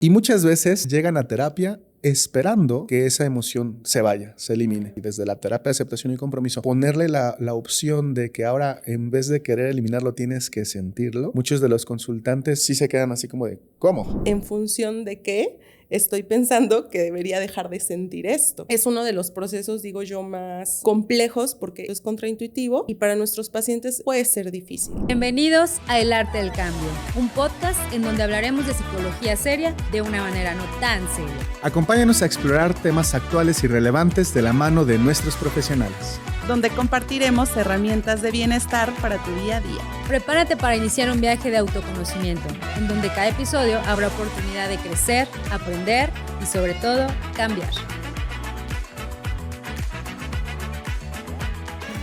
Y muchas veces llegan a terapia esperando que esa emoción se vaya, se elimine. Y desde la terapia de aceptación y compromiso, ponerle la opción de que ahora, en vez de querer eliminarlo, tienes que sentirlo. Muchos de los consultantes sí se quedan así como de, ¿cómo? ¿En función de qué estoy pensando que debería dejar de sentir esto? Es uno de los procesos, digo yo, más complejos porque es contraintuitivo y para nuestros pacientes puede ser difícil. Bienvenidos a El Arte del Cambio, un podcast en donde hablaremos de psicología seria de una manera no tan seria. Acompáñanos a explorar temas actuales y relevantes de la mano de nuestros profesionales, donde compartiremos herramientas de bienestar para tu día a día. Prepárate para iniciar un viaje de autoconocimiento, en donde cada episodio habrá oportunidad de crecer, aprender y sobre todo, cambiar.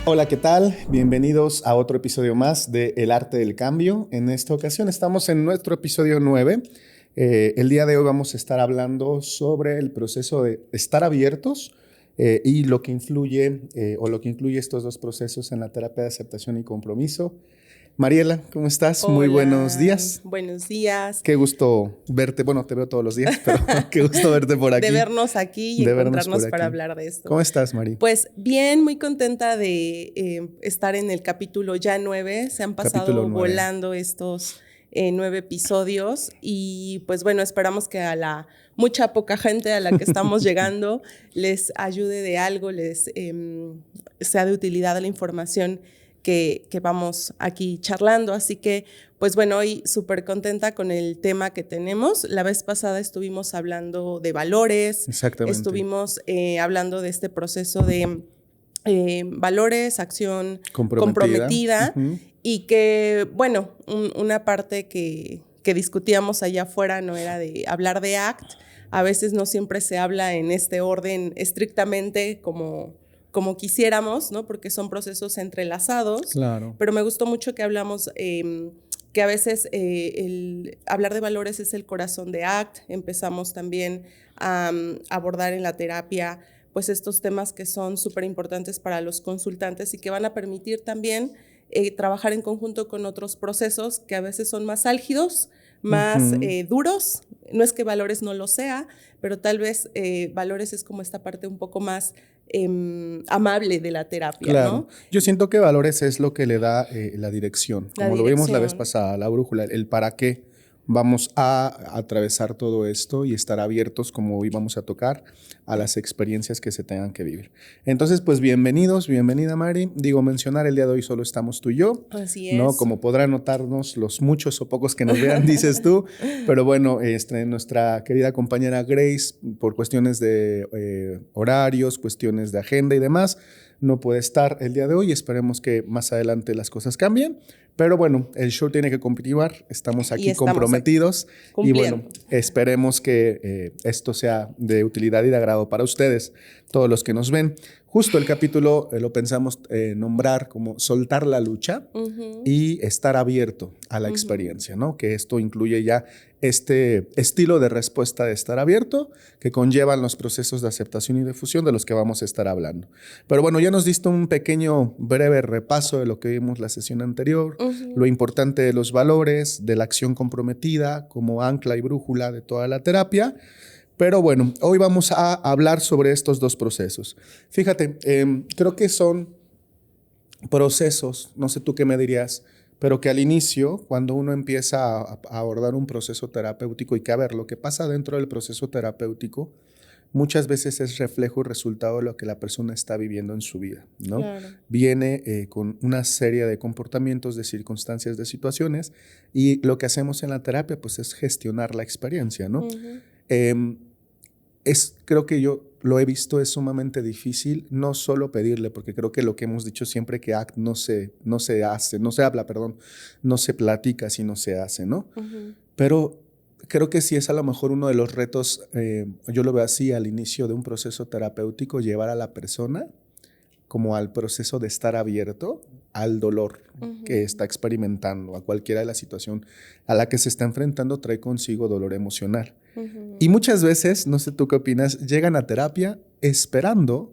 Hola, ¿qué tal? Bienvenidos a otro episodio más de El Arte del Cambio. En esta ocasión estamos en nuestro episodio 9. El día de hoy vamos a estar hablando sobre el proceso de estar abiertos y lo que influye lo que incluye estos dos procesos en la terapia de aceptación y compromiso. Mariela, ¿cómo estás? Hola, muy buenos días. Buenos días. Qué gusto verte. Bueno, te veo todos los días, pero qué gusto verte por aquí. De vernos aquí y encontrarnos para hablar de esto. ¿Cómo estás, Mari? Pues bien, muy contenta de estar en el capítulo ya 9. Se han pasado volando estos 9 episodios y pues bueno, esperamos que a la poca gente a la que estamos llegando les ayude de algo, les sea de utilidad la información que vamos aquí charlando. Así que, pues bueno, hoy súper contenta con el tema que tenemos. La vez pasada estuvimos hablando de valores. Exactamente. Estuvimos hablando de este proceso de valores, acción comprometida. Uh-huh. Y que, bueno, una parte que discutíamos allá afuera no era de hablar de ACT. A veces no siempre se habla en este orden estrictamente como quisiéramos, ¿no? Porque son procesos entrelazados. Claro. Pero me gustó mucho que hablamos que a veces el hablar de valores es el corazón de ACT. Empezamos también a abordar en la terapia pues estos temas que son súper importantes para los consultantes y que van a permitir también trabajar en conjunto con otros procesos que a veces son más álgidos, más duros. No es que valores no lo sea, pero tal vez valores es como esta parte un poco más amable de la terapia, claro. ¿no? Yo siento que valores es lo que le da la dirección, como lo vimos la vez pasada, la brújula, el para qué vamos a atravesar todo esto y estar abiertos, como hoy vamos a tocar, a las experiencias que se tengan que vivir. Entonces, pues bienvenidos, bienvenida Mari. Digo, mencionar el día de hoy solo estamos tú y yo. Así es. ¿No? Como podrán notarnos los muchos o pocos que nos vean, dices tú. Pero bueno, nuestra querida compañera Grace, por cuestiones de horarios, cuestiones de agenda y demás, no puede estar el día de hoy. Esperemos que más adelante las cosas cambien. Pero bueno, el show tiene que continuar. Estamos aquí comprometidos. Y bueno, esperemos que esto sea de utilidad y de agrado para ustedes, todos los que nos ven. Justo el capítulo lo pensamos nombrar como soltar la lucha y estar abierto a la experiencia, ¿no? Que esto incluye ya este estilo de respuesta de estar abierto que conllevan los procesos de aceptación y difusión de los que vamos a estar hablando. Pero bueno, ya nos diste un pequeño breve repaso de lo que vimos la sesión anterior, lo importante de los valores, de la acción comprometida como ancla y brújula de toda la terapia. Pero bueno, hoy vamos a hablar sobre estos dos procesos. Fíjate, creo que son procesos, no sé tú qué me dirías, pero que al inicio, cuando uno empieza a abordar un proceso terapéutico y que a ver, lo que pasa dentro del proceso terapéutico muchas veces es reflejo y resultado de lo que la persona está viviendo en su vida, ¿no? Claro. Viene con una serie de comportamientos, de circunstancias, de situaciones y lo que hacemos en la terapia pues es gestionar la experiencia, ¿no? Creo que yo lo he visto, es sumamente difícil no solo pedirle, porque creo que lo que hemos dicho siempre que ACT no se platica, sino se hace, ¿no? Pero creo que sí es a lo mejor uno de los retos, yo lo veo así, al inicio de un proceso terapéutico, llevar a la persona como al proceso de estar abierto al dolor que está experimentando, a cualquiera de la situación a la que se está enfrentando, trae consigo dolor emocional. Y muchas veces, no sé tú qué opinas, llegan a terapia esperando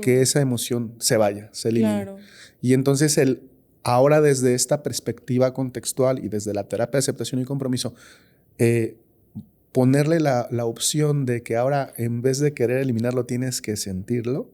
que esa emoción se vaya, se elimine. Claro. Y entonces ahora desde esta perspectiva contextual y desde la terapia de aceptación y compromiso, ponerle la opción de que ahora en vez de querer eliminarlo tienes que sentirlo,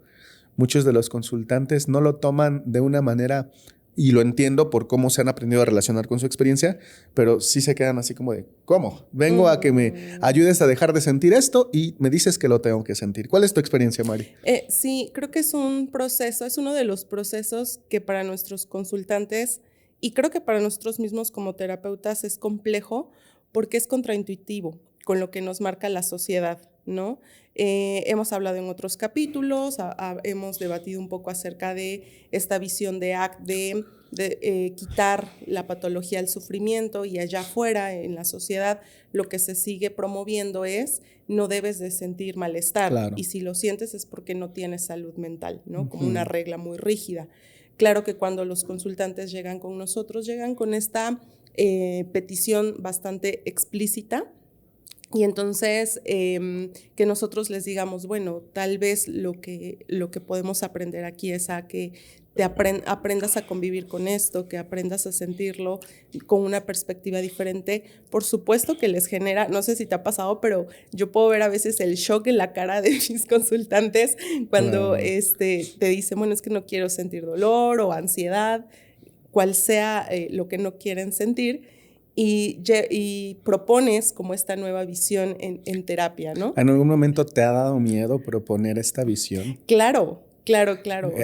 muchos de los consultantes no lo toman de una manera, y lo entiendo por cómo se han aprendido a relacionar con su experiencia, pero sí se quedan así como de, ¿cómo? Vengo a que me ayudes a dejar de sentir esto y me dices que lo tengo que sentir. ¿Cuál es tu experiencia, Mari? Sí, creo que es un proceso, es uno de los procesos que para nuestros consultantes y creo que para nosotros mismos como terapeutas es complejo porque es contraintuitivo con lo que nos marca la sociedad, ¿no? Hemos hablado en otros capítulos, hemos debatido un poco acerca de esta visión de ACT, de quitar la patología al sufrimiento, y allá afuera en la sociedad lo que se sigue promoviendo es no debes de sentir malestar, Claro. y si lo sientes es porque no tienes salud mental, ¿no? Como una regla muy rígida. Claro que cuando los consultantes llegan con nosotros, llegan con esta petición bastante explícita. Y entonces que nosotros les digamos, bueno, tal vez lo que podemos aprender aquí es a que te aprendas a convivir con esto, que aprendas a sentirlo con una perspectiva diferente. Por supuesto que les genera, no sé si te ha pasado, pero yo puedo ver a veces el shock en la cara de mis consultantes cuando te dicen, bueno, es que no quiero sentir dolor o ansiedad, cual sea lo que no quieren sentir. Y propones como esta nueva visión en terapia, ¿no? ¿En algún momento te ha dado miedo proponer esta visión? Claro.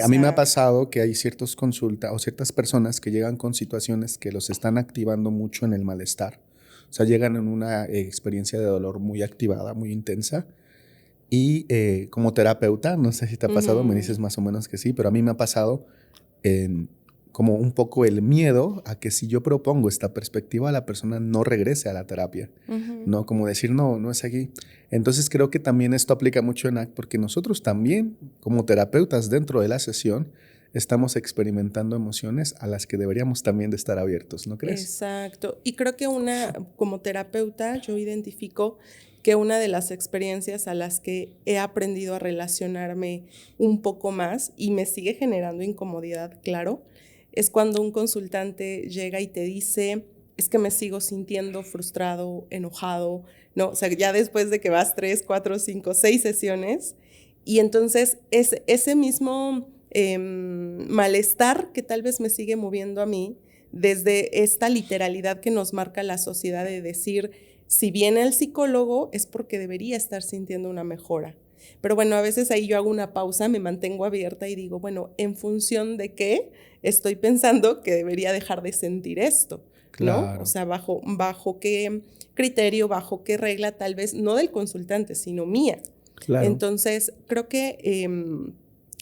A mí me ha pasado que hay ciertas consultas o ciertas personas que llegan con situaciones que los están activando mucho en el malestar. O sea, llegan en una experiencia de dolor muy activada, muy intensa. Y como terapeuta, no sé si te ha pasado, me dices más o menos que sí, pero a mí me ha pasado como un poco el miedo a que si yo propongo esta perspectiva, la persona no regrese a la terapia, ¿no? Como decir, no es aquí. Entonces creo que también esto aplica mucho en ACT, porque nosotros también, como terapeutas dentro de la sesión, estamos experimentando emociones a las que deberíamos también de estar abiertos, ¿no crees? Exacto. Y creo que como terapeuta, yo identifico que una de las experiencias a las que he aprendido a relacionarme un poco más y me sigue generando incomodidad, claro, es cuando un consultante llega y te dice, es que me sigo sintiendo frustrado, enojado, ¿no? O sea, ya después de que vas 3, 4, 5, 6 sesiones, y entonces es ese mismo malestar que tal vez me sigue moviendo a mí desde esta literalidad que nos marca la sociedad de decir, si viene el psicólogo es porque debería estar sintiendo una mejora. Pero bueno, a veces ahí yo hago una pausa, me mantengo abierta y digo, bueno, ¿en función de qué estoy pensando que debería dejar de sentir esto? Claro. ¿No? O sea, bajo qué criterio, bajo qué regla, tal vez no del consultante, sino mía. Claro. Entonces, creo que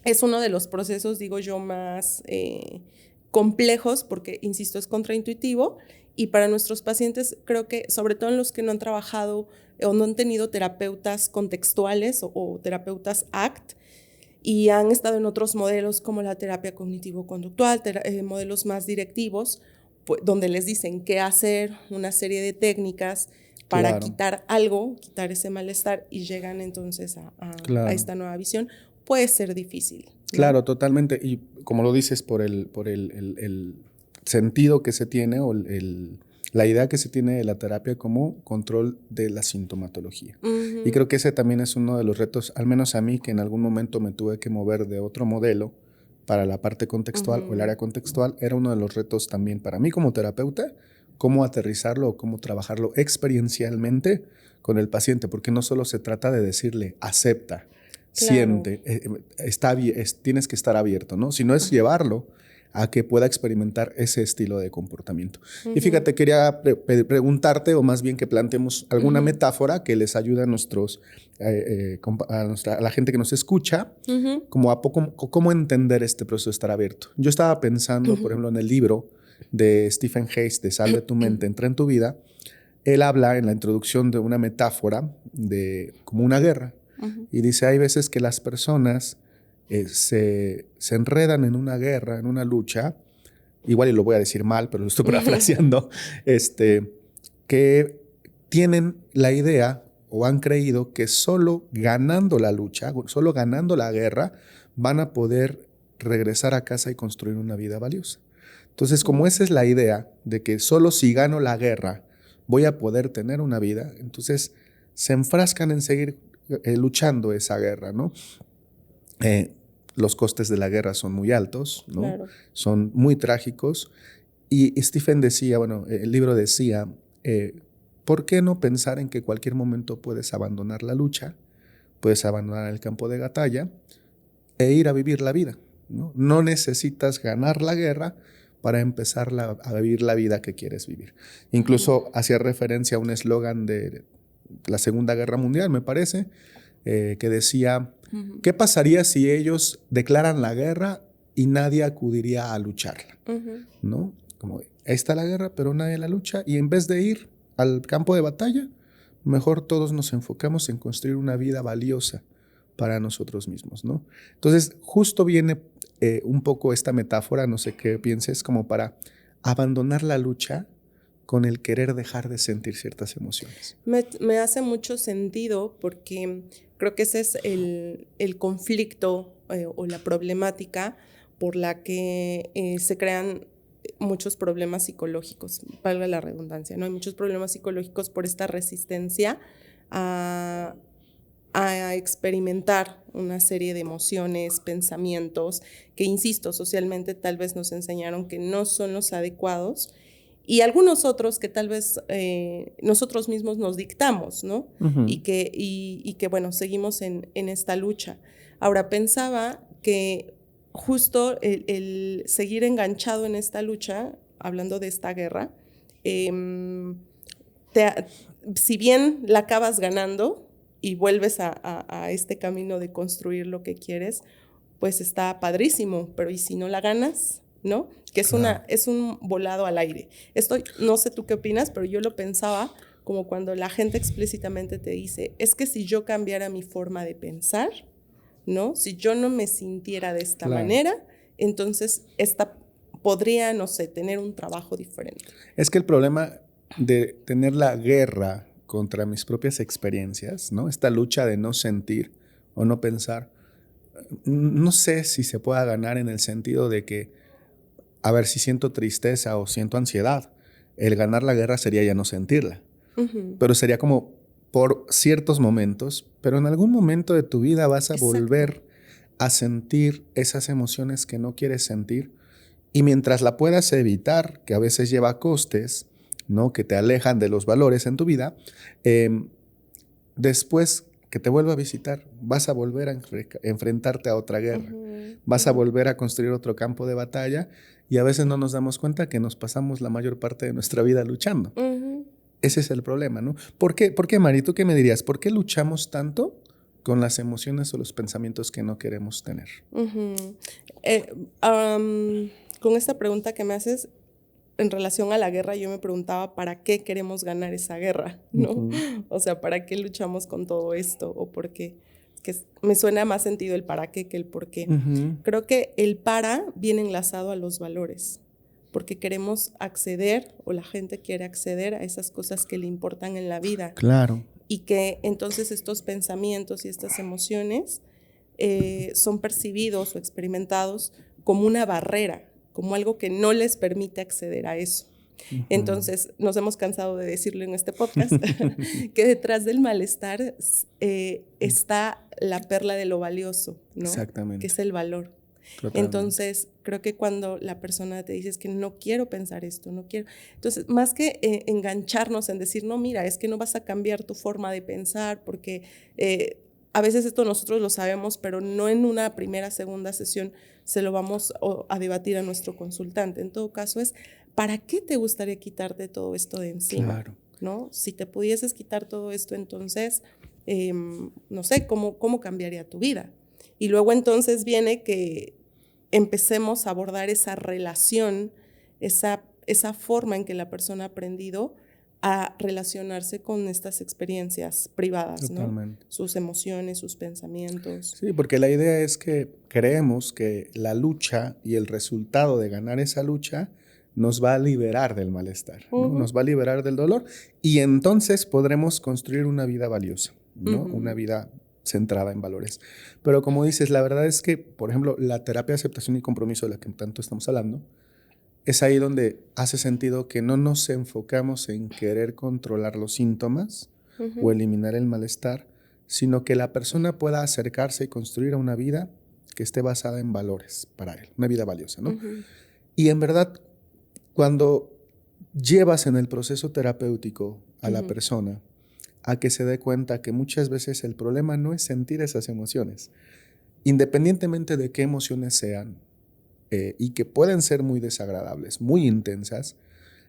es uno de los procesos, digo yo, más complejos, porque, insisto, es contraintuitivo. Y para nuestros pacientes, creo que, sobre todo en los que no han trabajado o no han tenido terapeutas contextuales o terapeutas ACT, y han estado en otros modelos como la terapia cognitivo-conductual, modelos más directivos, pues, donde les dicen qué hacer, una serie de técnicas para quitar algo, quitar ese malestar, y llegan entonces a esta nueva visión, puede ser difícil, ¿no? Claro, totalmente. Y como lo dices, por el sentido que se tiene o la idea que se tiene de la terapia como control de la sintomatología. Y creo que ese también es uno de los retos, al menos a mí, que en algún momento me tuve que mover de otro modelo para la parte contextual o el área contextual. Era uno de los retos también para mí como terapeuta, cómo aterrizarlo o cómo trabajarlo experiencialmente con el paciente, porque no solo se trata de decirle acepta, siente, tienes que estar abierto, ¿no? Sino es llevarlo a que pueda experimentar ese estilo de comportamiento. Y fíjate, quería preguntarte, o más bien que planteemos alguna metáfora que les ayude a a la gente que nos escucha, como cómo entender este proceso de estar abierto. Yo estaba pensando, por ejemplo, en el libro de Stephen Hayes, de Salve tu mente, entra en tu vida. Él habla en la introducción de una metáfora de como una guerra. Y dice, hay veces que las personas se enredan en una guerra, en una lucha, igual y lo voy a decir mal, pero lo estoy parafraseando, que tienen la idea o han creído que solo ganando la lucha, solo ganando la guerra, van a poder regresar a casa y construir una vida valiosa. Entonces, como esa es la idea de que solo si gano la guerra voy a poder tener una vida, entonces se enfrascan en seguir luchando esa guerra, ¿no? Los costes de la guerra son muy altos, ¿no? Claro. Son muy trágicos. Y Stephen decía, bueno, el libro decía, ¿por qué no pensar en que cualquier momento puedes abandonar la lucha, puedes abandonar el campo de batalla e ir a vivir la vida, ¿no? No necesitas ganar la guerra para empezar a vivir la vida que quieres vivir. Incluso hacía referencia a un eslogan de la Segunda Guerra Mundial, me parece, que decía, ¿qué pasaría si ellos declaran la guerra y nadie acudiría a lucharla? ¿No? Como, ahí está la guerra, pero nadie la lucha, y en vez de ir al campo de batalla, mejor todos nos enfocamos en construir una vida valiosa para nosotros mismos, ¿no? Entonces, justo viene un poco esta metáfora, no sé qué pienses, como para abandonar la lucha con el querer dejar de sentir ciertas emociones. Me hace mucho sentido porque creo que ese es el conflicto o la problemática por la que se crean muchos problemas psicológicos, valga la redundancia, ¿no? Hay muchos problemas psicológicos por esta resistencia a experimentar una serie de emociones, pensamientos que, insisto, socialmente tal vez nos enseñaron que no son los adecuados, y algunos otros que tal vez nosotros mismos nos dictamos, ¿no? Y que, bueno, seguimos en esta lucha. Ahora, pensaba que justo el seguir enganchado en esta lucha, hablando de esta guerra, si bien la acabas ganando y vuelves a este camino de construir lo que quieres, pues está padrísimo, pero ¿y si no la ganas? ¿No? Que es, claro, es un volado al aire. Esto, no sé tú qué opinas, pero yo lo pensaba como cuando la gente explícitamente te dice, es que si yo cambiara mi forma de pensar, ¿no? Si yo no me sintiera de esta manera, entonces podría, no sé, tener un trabajo diferente. Es que el problema de tener la guerra contra mis propias experiencias, ¿no? Esta lucha de no sentir o no pensar, no sé si se pueda ganar en el sentido de que, a ver, si siento tristeza o siento ansiedad, el ganar la guerra sería ya no sentirla. Pero sería como por ciertos momentos, pero en algún momento de tu vida vas a volver a sentir esas emociones que no quieres sentir, y mientras la puedas evitar, que a veces lleva costes, ¿no? Que te alejan de los valores en tu vida, después que te vuelva a visitar, vas a volver a enfrentarte a otra guerra, vas a volver a construir otro campo de batalla, y a veces no nos damos cuenta que nos pasamos la mayor parte de nuestra vida luchando. Ese es el problema, ¿no? ¿Por qué, Mari? ¿Tú qué me dirías? ¿Por qué luchamos tanto con las emociones o los pensamientos que no queremos tener? Con esta pregunta que me haces, en relación a la guerra, yo me preguntaba ¿para qué queremos ganar esa guerra? ¿No? O sea, ¿para qué luchamos con todo esto? ¿O por qué? Que me suena más sentido el para qué que el por qué. Creo que el para viene enlazado a los valores, porque queremos acceder, o la gente quiere acceder a esas cosas que le importan en la vida. Claro. Y que entonces estos pensamientos y estas emociones son percibidos o exexperimentados como una barrera, como algo que no les permite acceder a eso. Entonces, nos hemos cansado de decirlo en este podcast, que detrás del malestar está la perla de lo valioso, ¿no? Exactamente. Que es el valor. Totalmente. Entonces, creo que cuando la persona te dice es que no quiero pensar esto, no quiero. Entonces, más que engancharnos en decir, no, mira, es que no vas a cambiar tu forma de pensar, porque a veces esto nosotros lo sabemos, pero no en una primera, segunda sesión se lo vamos a debatir a nuestro consultante. En todo caso es, ¿para qué te gustaría quitarte todo esto de encima? Claro. ¿No? Si te pudieses quitar todo esto, entonces, no sé, ¿cómo cambiaría tu vida? Y luego entonces viene que empecemos a abordar esa relación, esa forma en que la persona ha aprendido a relacionarse con estas experiencias privadas, Totalmente. ¿no? Sus emociones, sus pensamientos. Sí, porque la idea es que creemos que la lucha y el resultado de ganar esa lucha nos va a liberar del malestar, ¿no? Nos va a liberar del dolor, y entonces podremos construir una vida valiosa, ¿no? Una vida centrada en valores. Pero como dices, la verdad es que, por ejemplo, la terapia de aceptación y compromiso de la que tanto estamos hablando, es ahí donde hace sentido que no nos enfocamos en querer controlar los síntomas, o eliminar el malestar, sino que la persona pueda acercarse y construir una vida que esté basada en valores para él, una vida valiosa, ¿no? Y en verdad, cuando llevas en el proceso terapéutico a la persona a que se dé cuenta que muchas veces el problema no es sentir esas emociones, independientemente de qué emociones sean, y que pueden ser muy desagradables, muy intensas,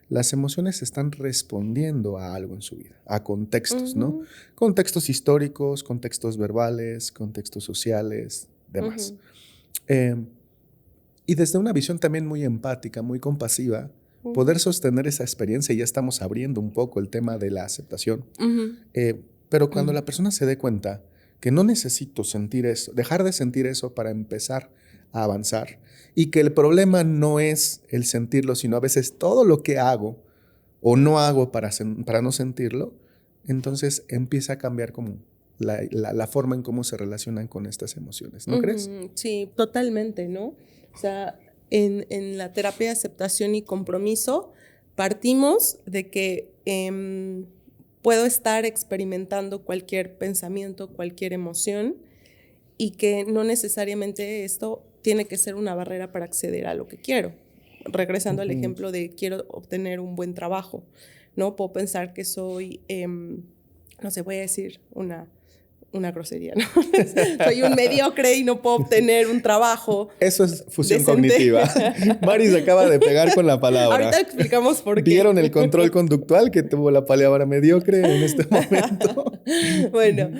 las emociones están respondiendo a algo en su vida, a contextos, ¿no? Contextos históricos, contextos verbales, contextos sociales, demás. Y desde una visión también muy empática, muy compasiva, poder sostener esa experiencia, y ya estamos abriendo un poco el tema de la aceptación. Pero cuando la persona se dé cuenta que no necesito sentir eso, dejar de sentir eso para empezar a avanzar, y que el problema no es el sentirlo, sino a veces todo lo que hago o no hago para no sentirlo, entonces empieza a cambiar como la forma en cómo se relacionan con estas emociones, ¿no crees? Sí, totalmente, ¿no? O sea, en la terapia de aceptación y compromiso partimos de que puedo estar experimentando cualquier pensamiento, cualquier emoción, y que no necesariamente esto tiene que ser una barrera para acceder a lo que quiero. Regresando al ejemplo de quiero obtener un buen trabajo, ¿no? Puedo pensar que soy, no sé, voy a decir una grosería, ¿no? Soy un mediocre y no puedo obtener un trabajo. Eso es fusión decente. cognitiva. Mari se acaba de pegar con la palabra. Ahorita explicamos por qué. ¿Vieron el control conductual que tuvo la palabra mediocre en este momento? Bueno,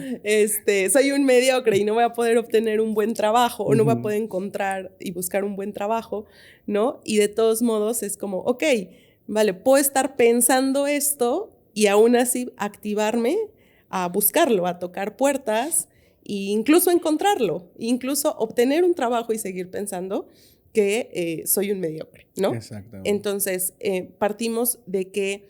soy un mediocre y no voy a poder obtener un buen trabajo, o no voy a poder encontrar y buscar un buen trabajo, ¿no? Y de todos modos es como, ok, vale, puedo estar pensando esto y aún así activarme a buscarlo, a tocar puertas e incluso encontrarlo, incluso obtener un trabajo y seguir pensando que soy un mediocre, ¿no? Exactamente. Entonces, partimos de que,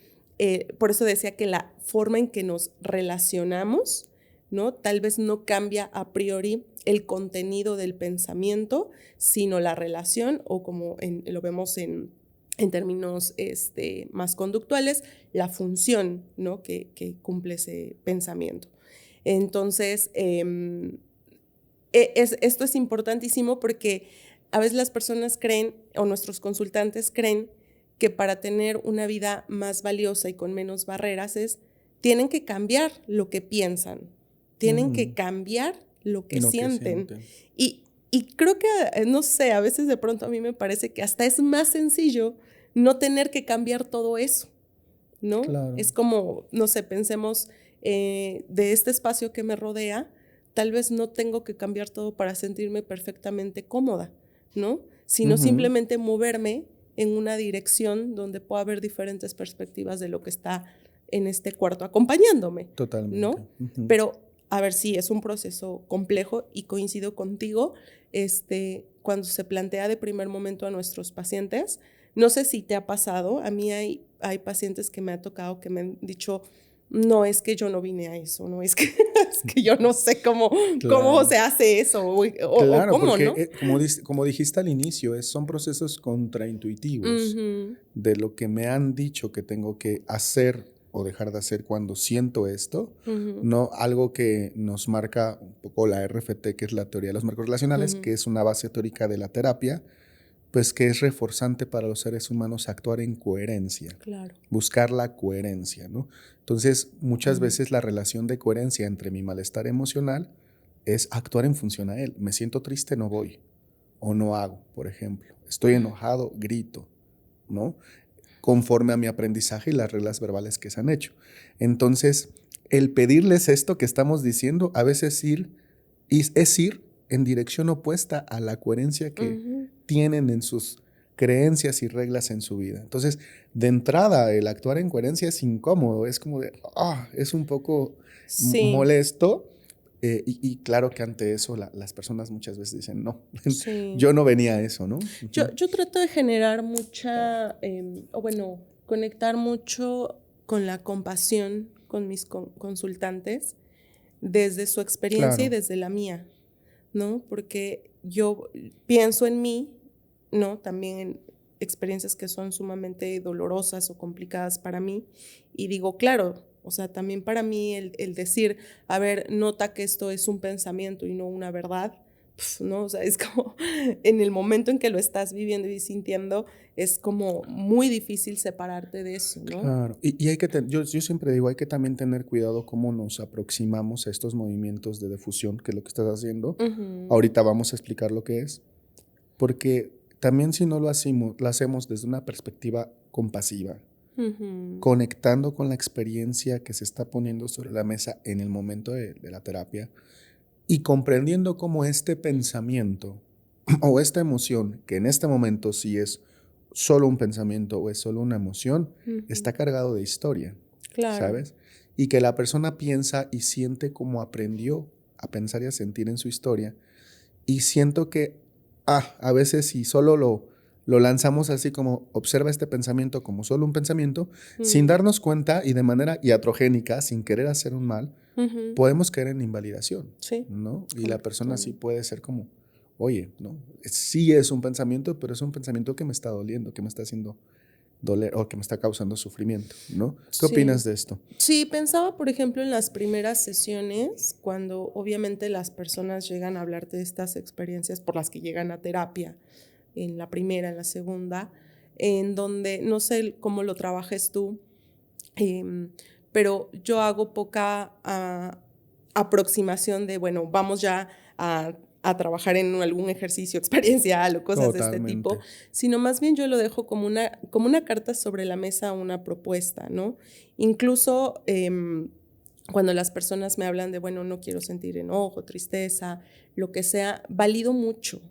por eso decía que la forma en que nos relacionamos, ¿no? Tal vez no cambia a priori el contenido del pensamiento, sino la relación, o como lo vemos en términos más conductuales, la función, ¿no? que cumple ese pensamiento. Entonces, esto es importantísimo porque a veces las personas creen, o nuestros consultantes creen, que para tener una vida más valiosa y con menos barreras tienen que cambiar lo que piensan, tienen que cambiar lo que sienten. Y creo que, no sé, a veces de pronto a mí me parece que hasta es más sencillo no tener que cambiar todo eso, ¿no? Claro. Es como, no sé, pensemos de este espacio que me rodea, tal vez no tengo que cambiar todo para sentirme perfectamente cómoda, ¿no? Sino simplemente moverme en una dirección donde pueda haber diferentes perspectivas de lo que está en este cuarto acompañándome. Totalmente. ¿No? Pero, a ver, sí, es un proceso complejo y coincido contigo, cuando se plantea de primer momento a nuestros pacientes. No sé si te ha pasado, a mí hay pacientes que me ha tocado que me han dicho, no, es que yo no vine a eso, no, es que yo no sé cómo se hace eso, o claro, cómo, porque, ¿no? como dijiste al inicio, son procesos contraintuitivos de lo que me han dicho que tengo que hacer o dejar de hacer cuando siento esto, no algo que nos marca un poco la RFT, que es la teoría de los marcos relacionales, que es una base teórica de la terapia, pues que es reforzante para los seres humanos actuar en coherencia, claro. Buscar la coherencia, ¿no? Entonces, muchas veces la relación de coherencia entre mi malestar emocional es actuar en función a él. Me siento triste, no voy, o no hago, por ejemplo. Estoy enojado, grito, ¿no? Conforme a mi aprendizaje y las reglas verbales que se han hecho. Entonces, el pedirles esto que estamos diciendo, a veces es ir en dirección opuesta a la coherencia que tienen en sus creencias y reglas en su vida. Entonces, de entrada, el actuar en coherencia es incómodo, es como de, es un poco molesto. Y claro que ante eso las personas muchas veces dicen, no, yo no venía a eso, ¿no? Yo trato de generar conectar mucho con la compasión con mis consultantes desde su experiencia y desde la mía, ¿no? Porque yo pienso en mí, ¿no? También en experiencias que son sumamente dolorosas o complicadas para mí, y digo, claro, O sea, también para mí el decir, a ver, nota que esto es un pensamiento y no una verdad, ¿no? O sea, es como en el momento en que lo estás viviendo y sintiendo, es como muy difícil separarte de eso, ¿no? Claro, y hay que yo siempre digo, hay que también tener cuidado cómo nos aproximamos a estos movimientos de difusión, que es lo que estás haciendo. Ahorita vamos a explicar lo que es, porque también si no lo hacemos desde una perspectiva compasiva, conectando con la experiencia que se está poniendo sobre la mesa en el momento de la terapia y comprendiendo cómo este pensamiento o esta emoción, que en este momento sí es solo un pensamiento o es solo una emoción, está cargado de historia, claro. ¿Sabes? Y que la persona piensa y siente como aprendió a pensar y a sentir en su historia. Y siento que, a veces si solo lo lanzamos así como observa este pensamiento como solo un pensamiento, sin darnos cuenta y de manera iatrogénica, sin querer hacer un mal, podemos caer en invalidación, sí, ¿no? Y la persona sí puede ser como, oye, ¿no? Sí es un pensamiento, pero es un pensamiento que me está doliendo, que me está haciendo doler o que me está causando sufrimiento, ¿no? ¿Qué opinas de esto? Sí, pensaba, por ejemplo, en las primeras sesiones, cuando obviamente las personas llegan a hablarte de estas experiencias por las que llegan a terapia, en la primera, en la segunda, en donde, no sé cómo lo trabajes tú, pero yo hago poca aproximación de, bueno, vamos ya a trabajar en algún ejercicio experiencial o cosas de este tipo, sino más bien yo lo dejo como una carta sobre la mesa, una propuesta, ¿no? Incluso cuando las personas me hablan de, bueno, no quiero sentir enojo, tristeza, lo que sea, valido mucho.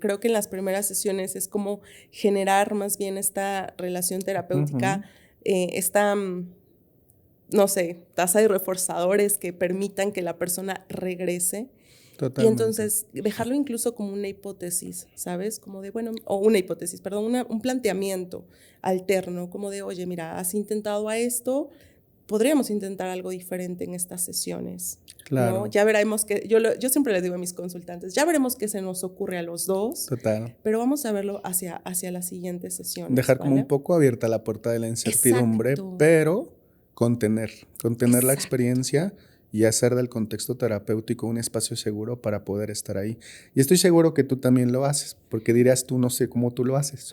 Creo que en las primeras sesiones es como generar más bien esta relación terapéutica, esta, no sé, tasa de reforzadores que permitan que la persona regrese. Totalmente. Y entonces dejarlo incluso como una hipótesis, ¿sabes? Como de, bueno, o una hipótesis, perdón, un planteamiento alterno, como de, oye, mira, has intentado a esto, podríamos intentar algo diferente en estas sesiones. Claro. ¿No? Ya veremos que, yo siempre les digo a mis consultantes, ya veremos qué se nos ocurre a los dos. Total. Pero vamos a verlo hacia las siguientes sesiones. Dejar como un poco abierta la puerta de la incertidumbre, pero contener la experiencia y hacer del contexto terapéutico un espacio seguro para poder estar ahí. Y estoy seguro que tú también lo haces, porque dirías tú, no sé cómo tú lo haces.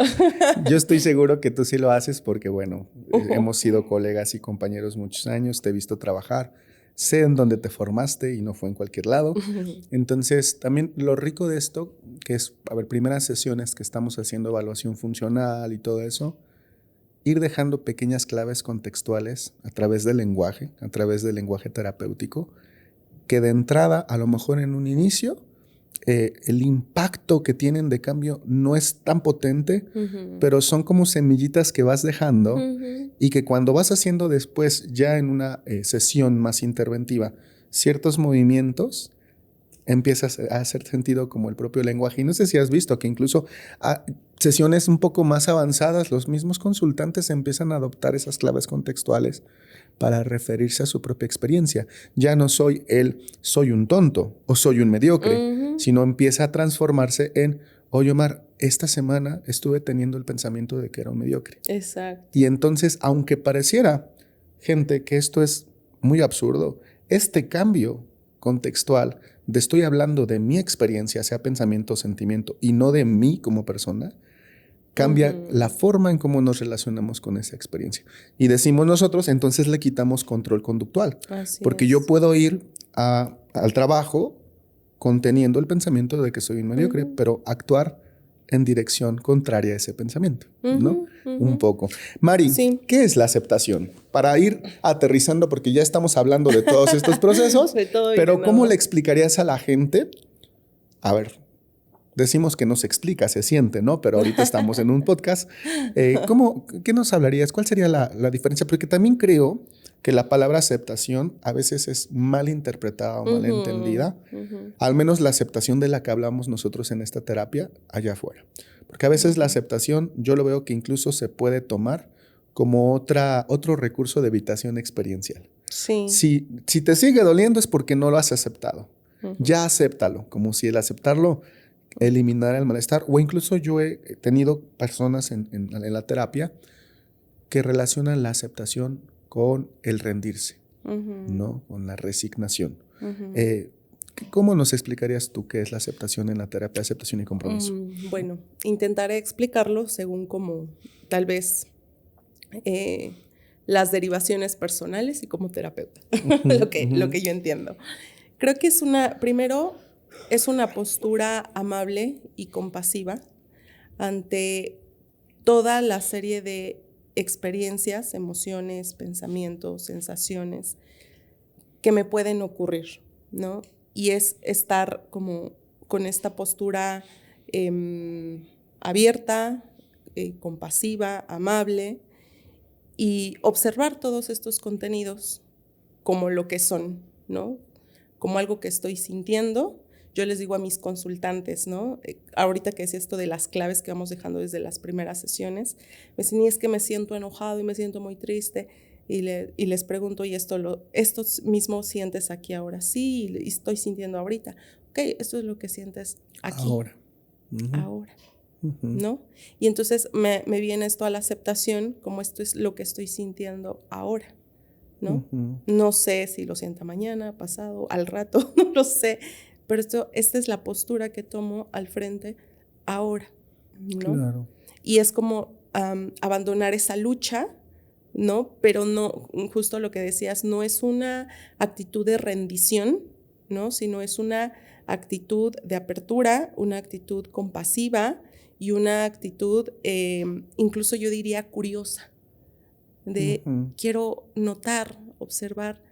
Yo estoy seguro que tú sí lo haces porque, bueno, hemos sido colegas y compañeros muchos años, te he visto trabajar, sé en dónde te formaste y no fue en cualquier lado. Entonces, también lo rico de esto, que es, primeras sesiones que estamos haciendo evaluación funcional y todo eso, ir dejando pequeñas claves contextuales a través del lenguaje terapéutico, que de entrada, a lo mejor en un inicio, el impacto que tienen de cambio no es tan potente, pero son como semillitas que vas dejando y que cuando vas haciendo después, ya en una sesión más interventiva, ciertos movimientos, empiezas a hacer sentido como el propio lenguaje. Y no sé si has visto que incluso a sesiones un poco más avanzadas, los mismos consultantes empiezan a adoptar esas claves contextuales para referirse a su propia experiencia. Ya no soy un tonto o soy un mediocre, sino empieza a transformarse en, oye, Omar, esta semana estuve teniendo el pensamiento de que era un mediocre. Exacto. Y entonces, aunque pareciera, gente, que esto es muy absurdo, este cambio contextual de estoy hablando de mi experiencia, sea pensamiento o sentimiento, y no de mí como persona, cambia la forma en cómo nos relacionamos con esa experiencia. Y decimos nosotros, entonces le quitamos control conductual. Porque yo puedo ir al trabajo conteniendo el pensamiento de que soy un mediocre, pero actuar en dirección contraria a ese pensamiento, ¿no? Un poco. Mari, sí. ¿Qué es la aceptación? Para ir aterrizando, porque ya estamos hablando de todos estos procesos, pero ¿cómo le explicarías a la gente? A ver, decimos que no se explica, se siente, ¿no? Pero ahorita estamos en un podcast. ¿Qué nos hablarías? ¿Cuál sería la diferencia? Porque también creo que la palabra aceptación a veces es mal interpretada o mal entendida. Al menos la aceptación de la que hablamos nosotros en esta terapia allá afuera. Porque a veces la aceptación yo lo veo que incluso se puede tomar como otro recurso de evitación experiencial. Sí. Si te sigue doliendo es porque no lo has aceptado. Ya acéptalo, como si el aceptarlo eliminara el malestar. O incluso yo he tenido personas en la terapia que relacionan la aceptación con el rendirse, Ujú. ¿no? Con la resignación. Ujú. ¿Cómo nos explicarías tú qué es la aceptación en la terapia de aceptación y compromiso? Bueno, intentaré explicarlo según como tal vez las derivaciones personales y como terapeuta, lo que yo entiendo. Creo que primero, es una postura amable y compasiva ante toda la serie de experiencias, emociones, pensamientos, sensaciones que me pueden ocurrir, ¿no? Y es estar como con esta postura abierta, compasiva, amable, y observar todos estos contenidos como lo que son, ¿no? Como algo que estoy sintiendo. Yo les digo a mis consultantes, ¿no? Ahorita que es esto de las claves que vamos dejando desde las primeras sesiones, me dicen, y es que me siento enojado y me siento muy triste, y les pregunto, ¿y esto mismo sientes aquí ahora? Sí, y estoy sintiendo ahorita. Ok, esto es lo que sientes aquí. Ahora. Ahora. ¿No? Y entonces me viene esto a la aceptación, como esto es lo que estoy sintiendo ahora, ¿no? No sé si lo sienta mañana, pasado, al rato, no lo sé, pero esta es la postura que tomo al frente ahora, ¿no? Claro. Y es como abandonar esa lucha, ¿no? Pero no, justo lo que decías, no es una actitud de rendición, ¿no? Sino es una actitud de apertura, una actitud compasiva y una actitud, incluso yo diría curiosa, de quiero notar, observar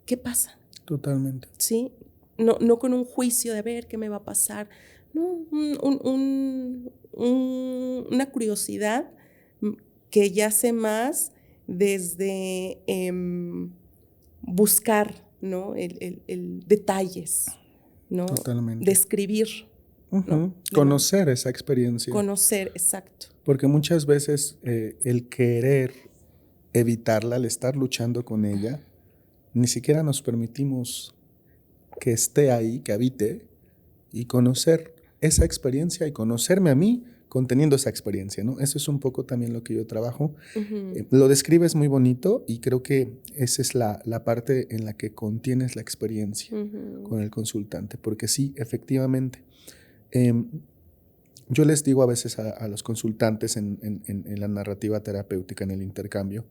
qué pasa. Totalmente. ¿Sí? No con un juicio de a ver qué me va a pasar, no, una curiosidad que yace más desde buscar, ¿no? el detalles, ¿no? Totalmente. Describir, ¿no? Conocer esa experiencia. Conocer, exacto. Porque muchas veces el querer evitarla, al estar luchando con ella, ni siquiera nos permitimos que esté ahí, que habite, y conocer esa experiencia y conocerme a mí conteniendo esa experiencia, ¿no? Eso es un poco también lo que yo trabajo. Lo describes muy bonito y creo que esa es la parte en la que contienes la experiencia con el consultante, porque sí, efectivamente. Yo les digo a veces a los consultantes en la narrativa terapéutica, en el intercambio,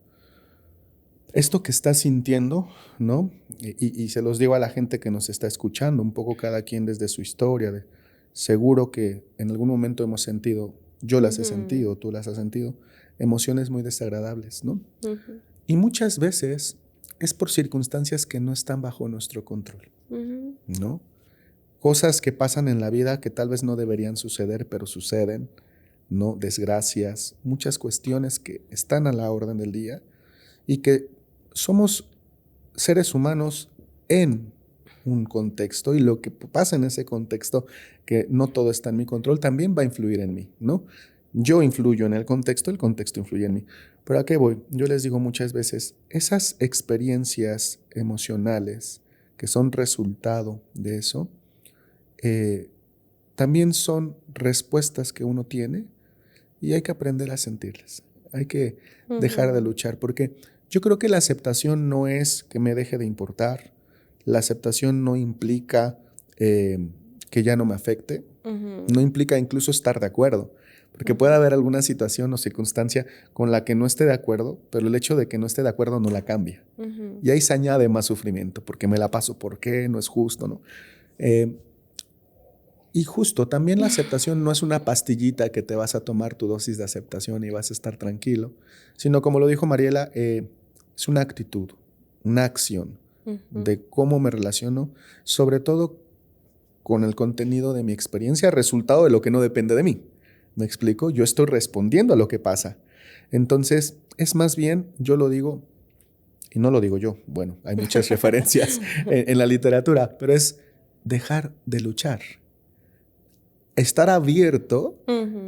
esto que estás sintiendo, ¿no? Y se los digo a la gente que nos está escuchando, un poco cada quien desde su historia. Seguro que en algún momento hemos sentido, yo las he sentido, tú las has sentido, emociones muy desagradables, ¿no? Y muchas veces es por circunstancias que no están bajo nuestro control, ¿no? Cosas que pasan en la vida que tal vez no deberían suceder, pero suceden, ¿no? Desgracias, muchas cuestiones que están a la orden del día y que somos seres humanos en un contexto y lo que pasa en ese contexto, que no todo está en mi control, también va a influir en mí, ¿no? Yo influyo en el contexto influye en mí. Pero ¿a qué voy? Yo les digo muchas veces, esas experiencias emocionales que son resultado de eso, también son respuestas que uno tiene y hay que aprender a sentirlas. Hay que dejar de luchar, porque yo creo que la aceptación no es que me deje de importar. La aceptación no implica que ya no me afecte. No implica incluso estar de acuerdo. Porque puede haber alguna situación o circunstancia con la que no esté de acuerdo, pero el hecho de que no esté de acuerdo no la cambia. Y ahí se añade más sufrimiento, porque me la paso, ¿por qué? No es justo, ¿no? Y justo, también la aceptación no es una pastillita que te vas a tomar tu dosis de aceptación y vas a estar tranquilo, sino como lo dijo Mariela, es una actitud, una acción de cómo me relaciono, sobre todo con el contenido de mi experiencia, resultado de lo que no depende de mí. ¿Me explico? Yo estoy respondiendo a lo que pasa. Entonces, es más bien, yo lo digo, y no lo digo yo, bueno, hay muchas referencias en la literatura, pero es dejar de luchar. Estar abierto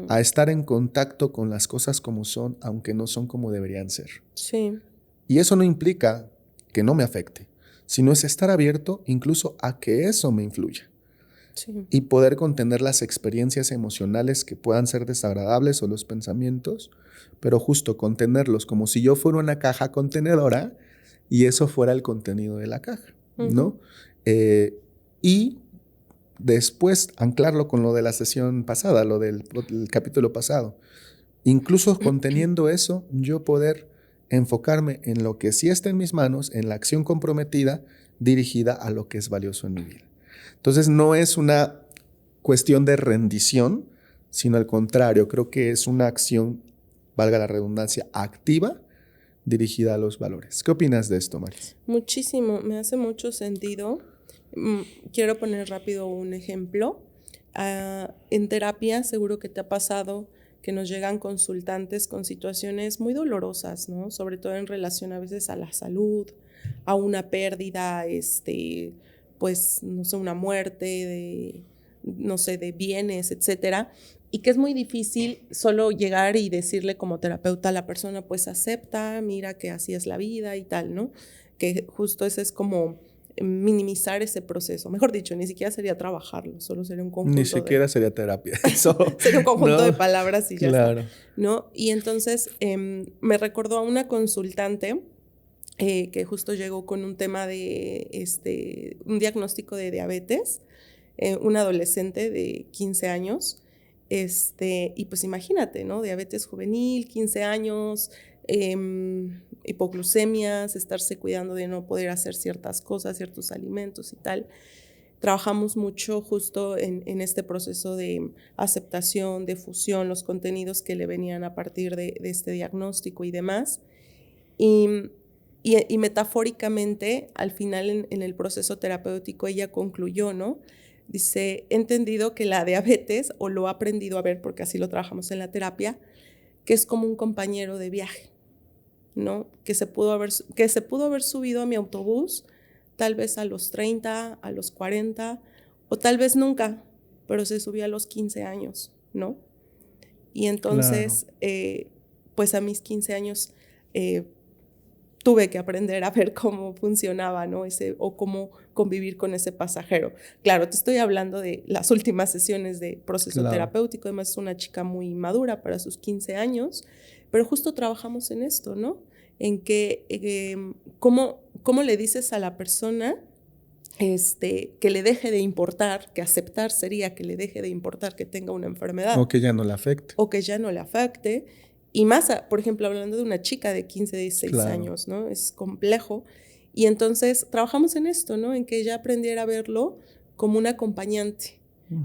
a estar en contacto con las cosas como son, aunque no son como deberían ser. Sí. Y eso no implica que no me afecte, sino es estar abierto incluso a que eso me influya. Sí. Y poder contener las experiencias emocionales que puedan ser desagradables o los pensamientos, pero justo contenerlos como si yo fuera una caja contenedora y eso fuera el contenido de la caja, ¿no? Y después anclarlo con lo de la sesión pasada, lo del capítulo pasado. Incluso conteniendo eso, yo poder enfocarme en lo que sí está en mis manos, en la acción comprometida, dirigida a lo que es valioso en mi vida. Entonces, no es una cuestión de rendición, sino al contrario, creo que es una acción, valga la redundancia, activa, dirigida a los valores. ¿Qué opinas de esto, Maris? Muchísimo, me hace mucho sentido. Quiero poner rápido un ejemplo. En terapia seguro que te ha pasado que nos llegan consultantes con situaciones muy dolorosas, ¿no? Sobre todo en relación a veces a la salud, a una pérdida, pues, no sé, una muerte, de bienes, etcétera. Y que es muy difícil solo llegar y decirle como terapeuta a la persona, pues acepta, mira que así es la vida y tal, ¿no? Que justo ese es como minimizar ese proceso. Mejor dicho, ni siquiera sería trabajarlo, solo sería un conjunto. Ni siquiera sería terapia. Eso, sería un conjunto ¿no? de palabras y ya claro. está, ¿no? Y entonces me recordó a una consultante que justo llegó con un tema de un diagnóstico de diabetes, una adolescente de 15 años, y pues imagínate, ¿no? Diabetes juvenil, 15 años, hipoglucemias, estarse cuidando de no poder hacer ciertas cosas, ciertos alimentos y tal. Trabajamos mucho justo en este proceso de aceptación, de fusión, los contenidos que le venían a partir de este diagnóstico y demás. Y metafóricamente, al final en el proceso terapéutico, ella concluyó, ¿no? Dice, he entendido que la diabetes, o lo he aprendido a ver porque así lo trabajamos en la terapia, que es como un compañero de viaje, ¿no? Que se pudo haber subido a mi autobús, tal vez a los 30, a los 40, o tal vez nunca, pero se subió a los 15 años, ¿no? Y entonces, claro. Pues a mis 15 años tuve que aprender a ver cómo funcionaba, ¿no? O cómo convivir con ese pasajero. Claro, te estoy hablando de las últimas sesiones de proceso terapéutico, además es una chica muy madura para sus 15 años, pero justo trabajamos en esto, ¿no? En que, ¿cómo le dices a la persona que le deje de importar, que aceptar sería que le deje de importar que tenga una enfermedad? O que ya no le afecte. O que ya no le afecte. Y más, por ejemplo, hablando de una chica de 15, 16 años, ¿no? Es complejo. Y entonces trabajamos en esto, ¿no? En que ella aprendiera a verlo como un acompañante,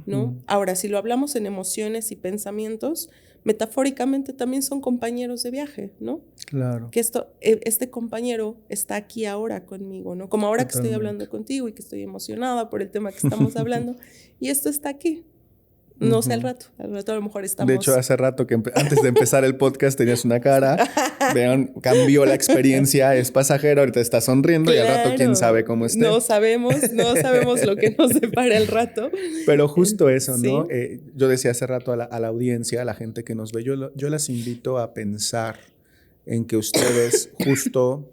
¿no? Ahora, si lo hablamos en emociones y pensamientos, metafóricamente también son compañeros de viaje, ¿no? Claro. Que este compañero está aquí ahora conmigo, ¿no? Como ahora que estoy hablando contigo y que estoy emocionada por el tema que estamos hablando, y esto está aquí. No sé, al rato a lo mejor estamos... De hecho, hace rato que antes de empezar el podcast tenías una cara, vean, cambió la experiencia, es pasajero, ahorita está sonriendo, claro. Y al rato quién sabe cómo esté. No sabemos lo que nos separa el rato. Pero justo eso, ¿sí? ¿no? Yo decía hace rato a la audiencia, a la gente que nos ve, yo las invito a pensar en que ustedes justo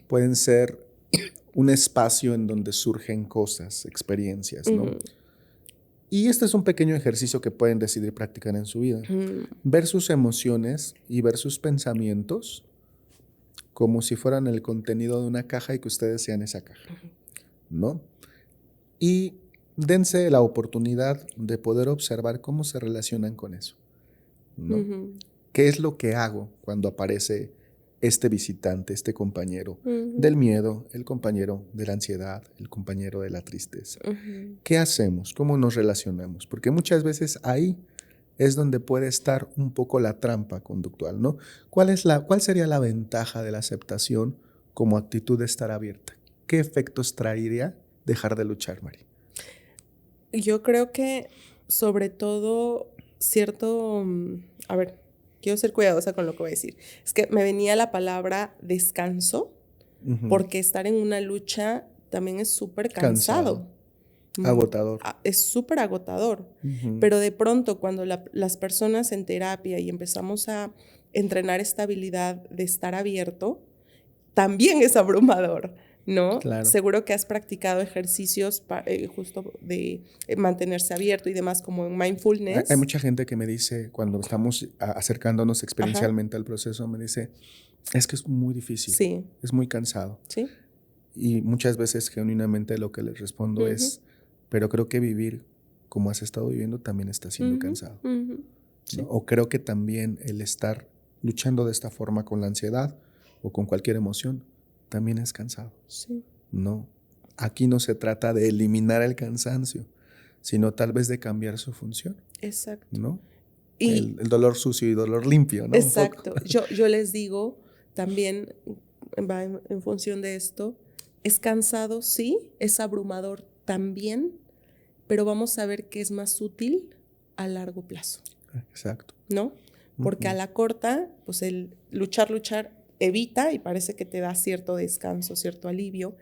pueden ser un espacio en donde surgen cosas, experiencias, ¿no? Y este es un pequeño ejercicio que pueden decidir practicar en su vida. Ver sus emociones y ver sus pensamientos como si fueran el contenido de una caja y que ustedes sean esa caja, ¿no? Y dense la oportunidad de poder observar cómo se relacionan con eso, ¿no? ¿Qué es lo que hago cuando aparece este visitante, este compañero del miedo, el compañero de la ansiedad, el compañero de la tristeza? ¿Qué hacemos? ¿Cómo nos relacionamos? Porque muchas veces ahí es donde puede estar un poco la trampa conductual, ¿no? ¿Cuál sería la ventaja de la aceptación como actitud de estar abierta? ¿Qué efectos traería dejar de luchar, Mari? Yo creo que sobre todo quiero ser cuidadosa con lo que voy a decir. Es que me venía la palabra descanso, porque estar en una lucha también es súper cansado. Agotador. Es súper agotador. Pero de pronto cuando las personas en terapia y empezamos a entrenar esta habilidad de estar abierto, también es abrumador, ¿no? Claro. Seguro que has practicado ejercicios justo de mantenerse abierto y demás, como en mindfulness. Hay mucha gente que me dice, cuando estamos acercándonos experiencialmente al proceso, me dice, Es que es muy difícil. Sí. Es muy cansado. Sí. Y muchas veces genuinamente lo que les respondo es, pero creo que vivir como has estado viviendo también está siendo cansado. Sí. ¿No? O creo que también el estar luchando de esta forma con la ansiedad o con cualquier emoción también es cansado. Sí. No, aquí no se trata de eliminar el cansancio, sino tal vez de cambiar su función. Exacto. ¿No? Y el dolor sucio y dolor limpio, ¿no? exacto. Yo les digo también, va en función de esto, es cansado, sí, es abrumador también, pero vamos a ver que es más útil a largo plazo. Exacto. ¿No? Porque a la corta, pues el luchar evita y parece que te da cierto descanso, cierto alivio,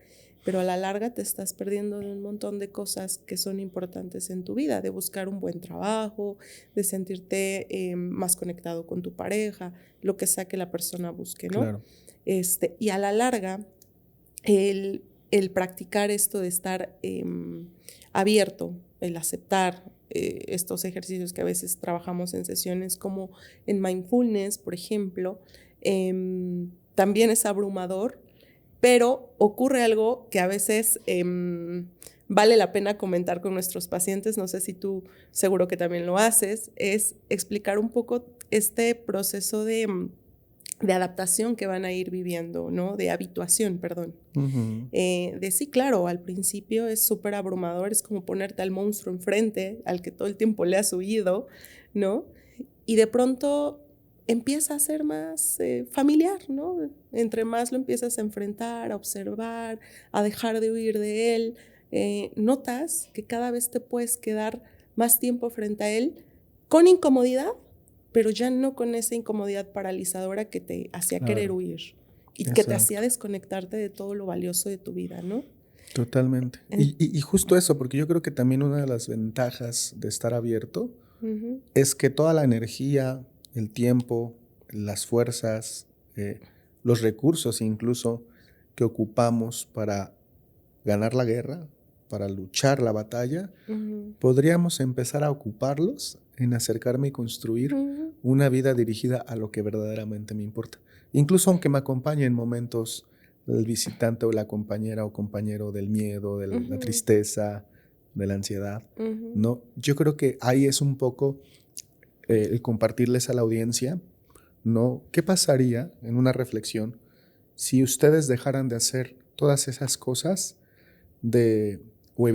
pero a la larga te estás perdiendo de un montón de cosas que son importantes en tu vida, de buscar un buen trabajo, de sentirte más conectado con tu pareja, lo que sea que la persona busque, ¿no? Claro. Y a la larga, el practicar esto de estar abierto, el aceptar estos ejercicios que a veces trabajamos en sesiones como en mindfulness, por ejemplo, también es abrumador, pero ocurre algo que a veces vale la pena comentar con nuestros pacientes, no sé si tú seguro que también lo haces, es explicar un poco este proceso de adaptación que van a ir viviendo, ¿no? De habituación, perdón. De sí, claro, al principio es súper abrumador, es como ponerte al monstruo enfrente, al que todo el tiempo le has huido, ¿no? Y de pronto empieza a ser más familiar, ¿no? Entre más lo empiezas a enfrentar, a observar, a dejar de huir de él, notas que cada vez te puedes quedar más tiempo frente a él con incomodidad, pero ya no con esa incomodidad paralizadora que te hacía querer huir y que te hacía desconectarte de todo lo valioso de tu vida, ¿no? Totalmente. Y justo eso, porque yo creo que también una de las ventajas de estar abierto es que toda la energía, el tiempo, las fuerzas, los recursos incluso que ocupamos para ganar la guerra, para luchar la batalla, podríamos empezar a ocuparlos en acercarme y construir una vida dirigida a lo que verdaderamente me importa. Incluso aunque me acompañe en momentos el visitante o la compañera o compañero del miedo, de la tristeza, de la ansiedad, ¿no? Yo creo que ahí es un poco el compartirles a la audiencia, ¿no? ¿Qué pasaría en una reflexión si ustedes dejaran de hacer todas esas cosas o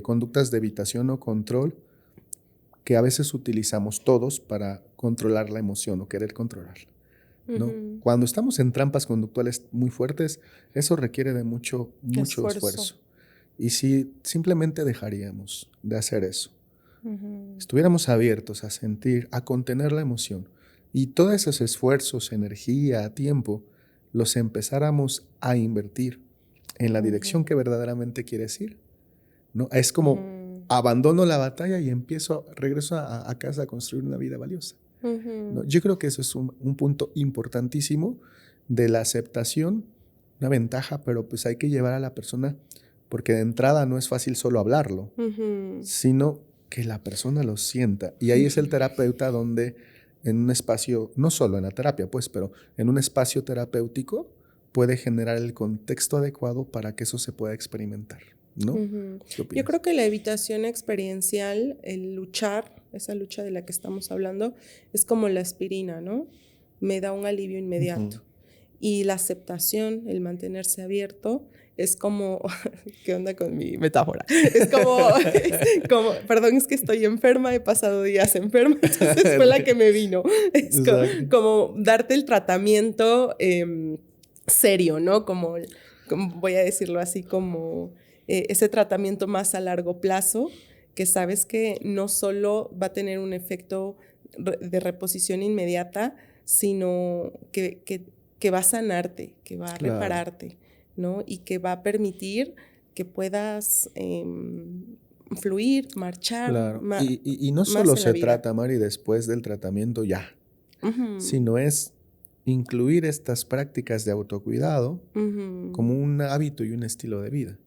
conductas de evitación o control que a veces utilizamos todos para controlar la emoción o querer controlarla, ¿no? Cuando estamos en trampas conductuales muy fuertes, eso requiere de mucho esfuerzo. Y si simplemente dejaríamos de hacer eso, estuviéramos abiertos a sentir, a contener la emoción, y todos esos esfuerzos, energía, tiempo, los empezáramos a invertir en la dirección que verdaderamente quieres ir, ¿no? Es como abandono la batalla y regreso a casa a construir una vida valiosa, ¿no? Yo creo que eso es un punto importantísimo de la aceptación, una ventaja, pero pues hay que llevar a la persona, porque de entrada no es fácil solo hablarlo, sino que la persona lo sienta. Y ahí es el terapeuta donde en un espacio, no solo en la terapia, pues, pero en un espacio terapéutico puede generar el contexto adecuado para que eso se pueda experimentar, ¿no? Yo creo que la evitación experiencial, el luchar, esa lucha de la que estamos hablando, es como la aspirina, ¿no? Me da un alivio inmediato. Y la aceptación, el mantenerse abierto, es como, ¿qué onda con mi metáfora? Es como, perdón, es que estoy enferma, he pasado días enferma, entonces fue la que me vino. Es como darte el tratamiento serio, ¿no? Como voy a decirlo así, como ese tratamiento más a largo plazo, que sabes que no solo va a tener un efecto de reposición inmediata, sino que va a sanarte, que va a repararte, ¿no? Y que va a permitir que puedas fluir, marchar. Claro. Y no solo se trata, Mari, después del tratamiento ya, sino es incluir estas prácticas de autocuidado como un hábito y un estilo de vida,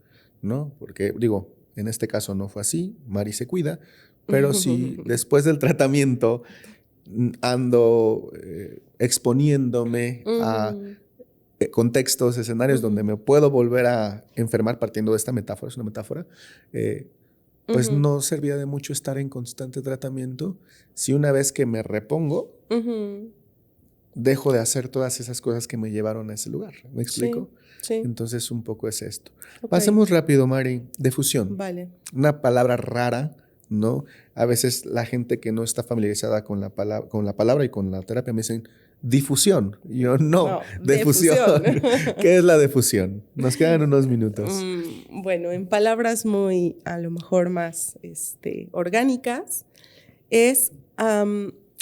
¿no? Porque, digo, en este caso no fue así, Mari se cuida, pero si después del tratamiento ando exponiéndome a contextos, escenarios donde me puedo volver a enfermar partiendo de esta metáfora, es una metáfora, pues no servía de mucho estar en constante tratamiento si una vez que me repongo, dejo de hacer todas esas cosas que me llevaron a ese lugar. ¿Me explico? Sí. Entonces un poco es esto. Okay. Pasemos rápido, Mari. Difusión. Vale. Una palabra rara, ¿no? A veces la gente que no está familiarizada con la palabra y con la terapia me dicen difusión. Y yo no, difusión. ¿Qué es la difusión? Nos quedan unos minutos. Bueno, en palabras muy, a lo mejor más orgánicas, es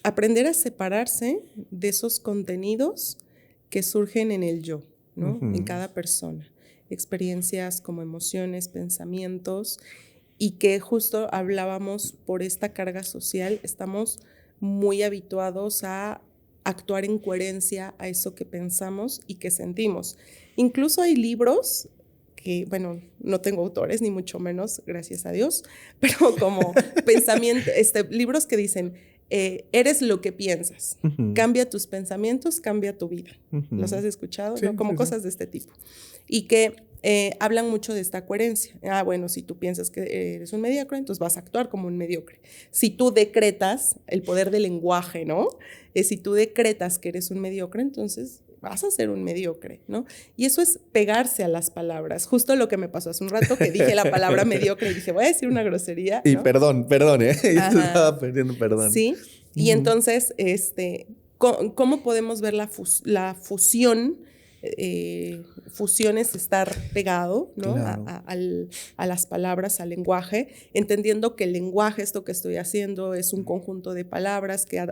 aprender a separarse de esos contenidos que surgen en el yo, ¿no? En cada persona. Experiencias como emociones, pensamientos, y que justo hablábamos por esta carga social, estamos muy habituados a actuar en coherencia a eso que pensamos y que sentimos. Incluso hay libros que, bueno, no tengo autores, ni mucho menos, gracias a Dios, pero como pensamiento, libros que dicen, eres lo que piensas, cambia tus pensamientos, cambia tu vida. ¿Los has escuchado? Sí, ¿no? Como sí, cosas de este tipo. Y que hablan mucho de esta coherencia. Bueno, si tú piensas que eres un mediocre, entonces vas a actuar como un mediocre. Si tú decretas, el poder del lenguaje, ¿no? Si tú decretas que eres un mediocre, entonces vas a ser un mediocre, ¿no? Y eso es pegarse a las palabras. Justo lo que me pasó hace un rato, que dije la palabra mediocre y dije, voy a decir una grosería, ¿no? Y perdón, yo te estaba pidiendo perdón. Sí, y entonces, ¿cómo podemos ver la fusión? Fusión es estar pegado, ¿no? Claro. A las palabras, al lenguaje, entendiendo que el lenguaje, esto que estoy haciendo, es un conjunto de palabras que ha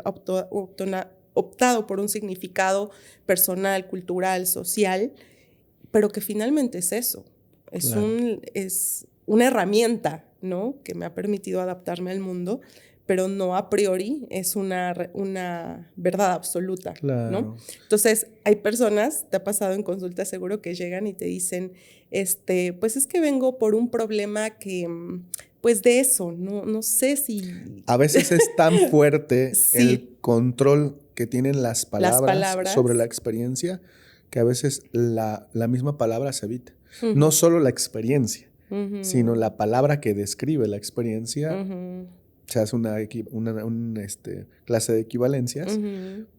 optado por un significado personal, cultural, social, pero que finalmente es eso, es una herramienta, ¿no? Que me ha permitido adaptarme al mundo, pero no a priori es una verdad absoluta, claro, ¿no? Entonces, hay personas, te ha pasado en consulta seguro, que llegan y te dicen, pues es que vengo por un problema que, pues de eso, no sé si... A veces es tan fuerte sí, el control que tienen las palabras sobre la experiencia que a veces la misma palabra se evita. No solo la experiencia, sino la palabra que describe la experiencia. Se hace una clase de equivalencias,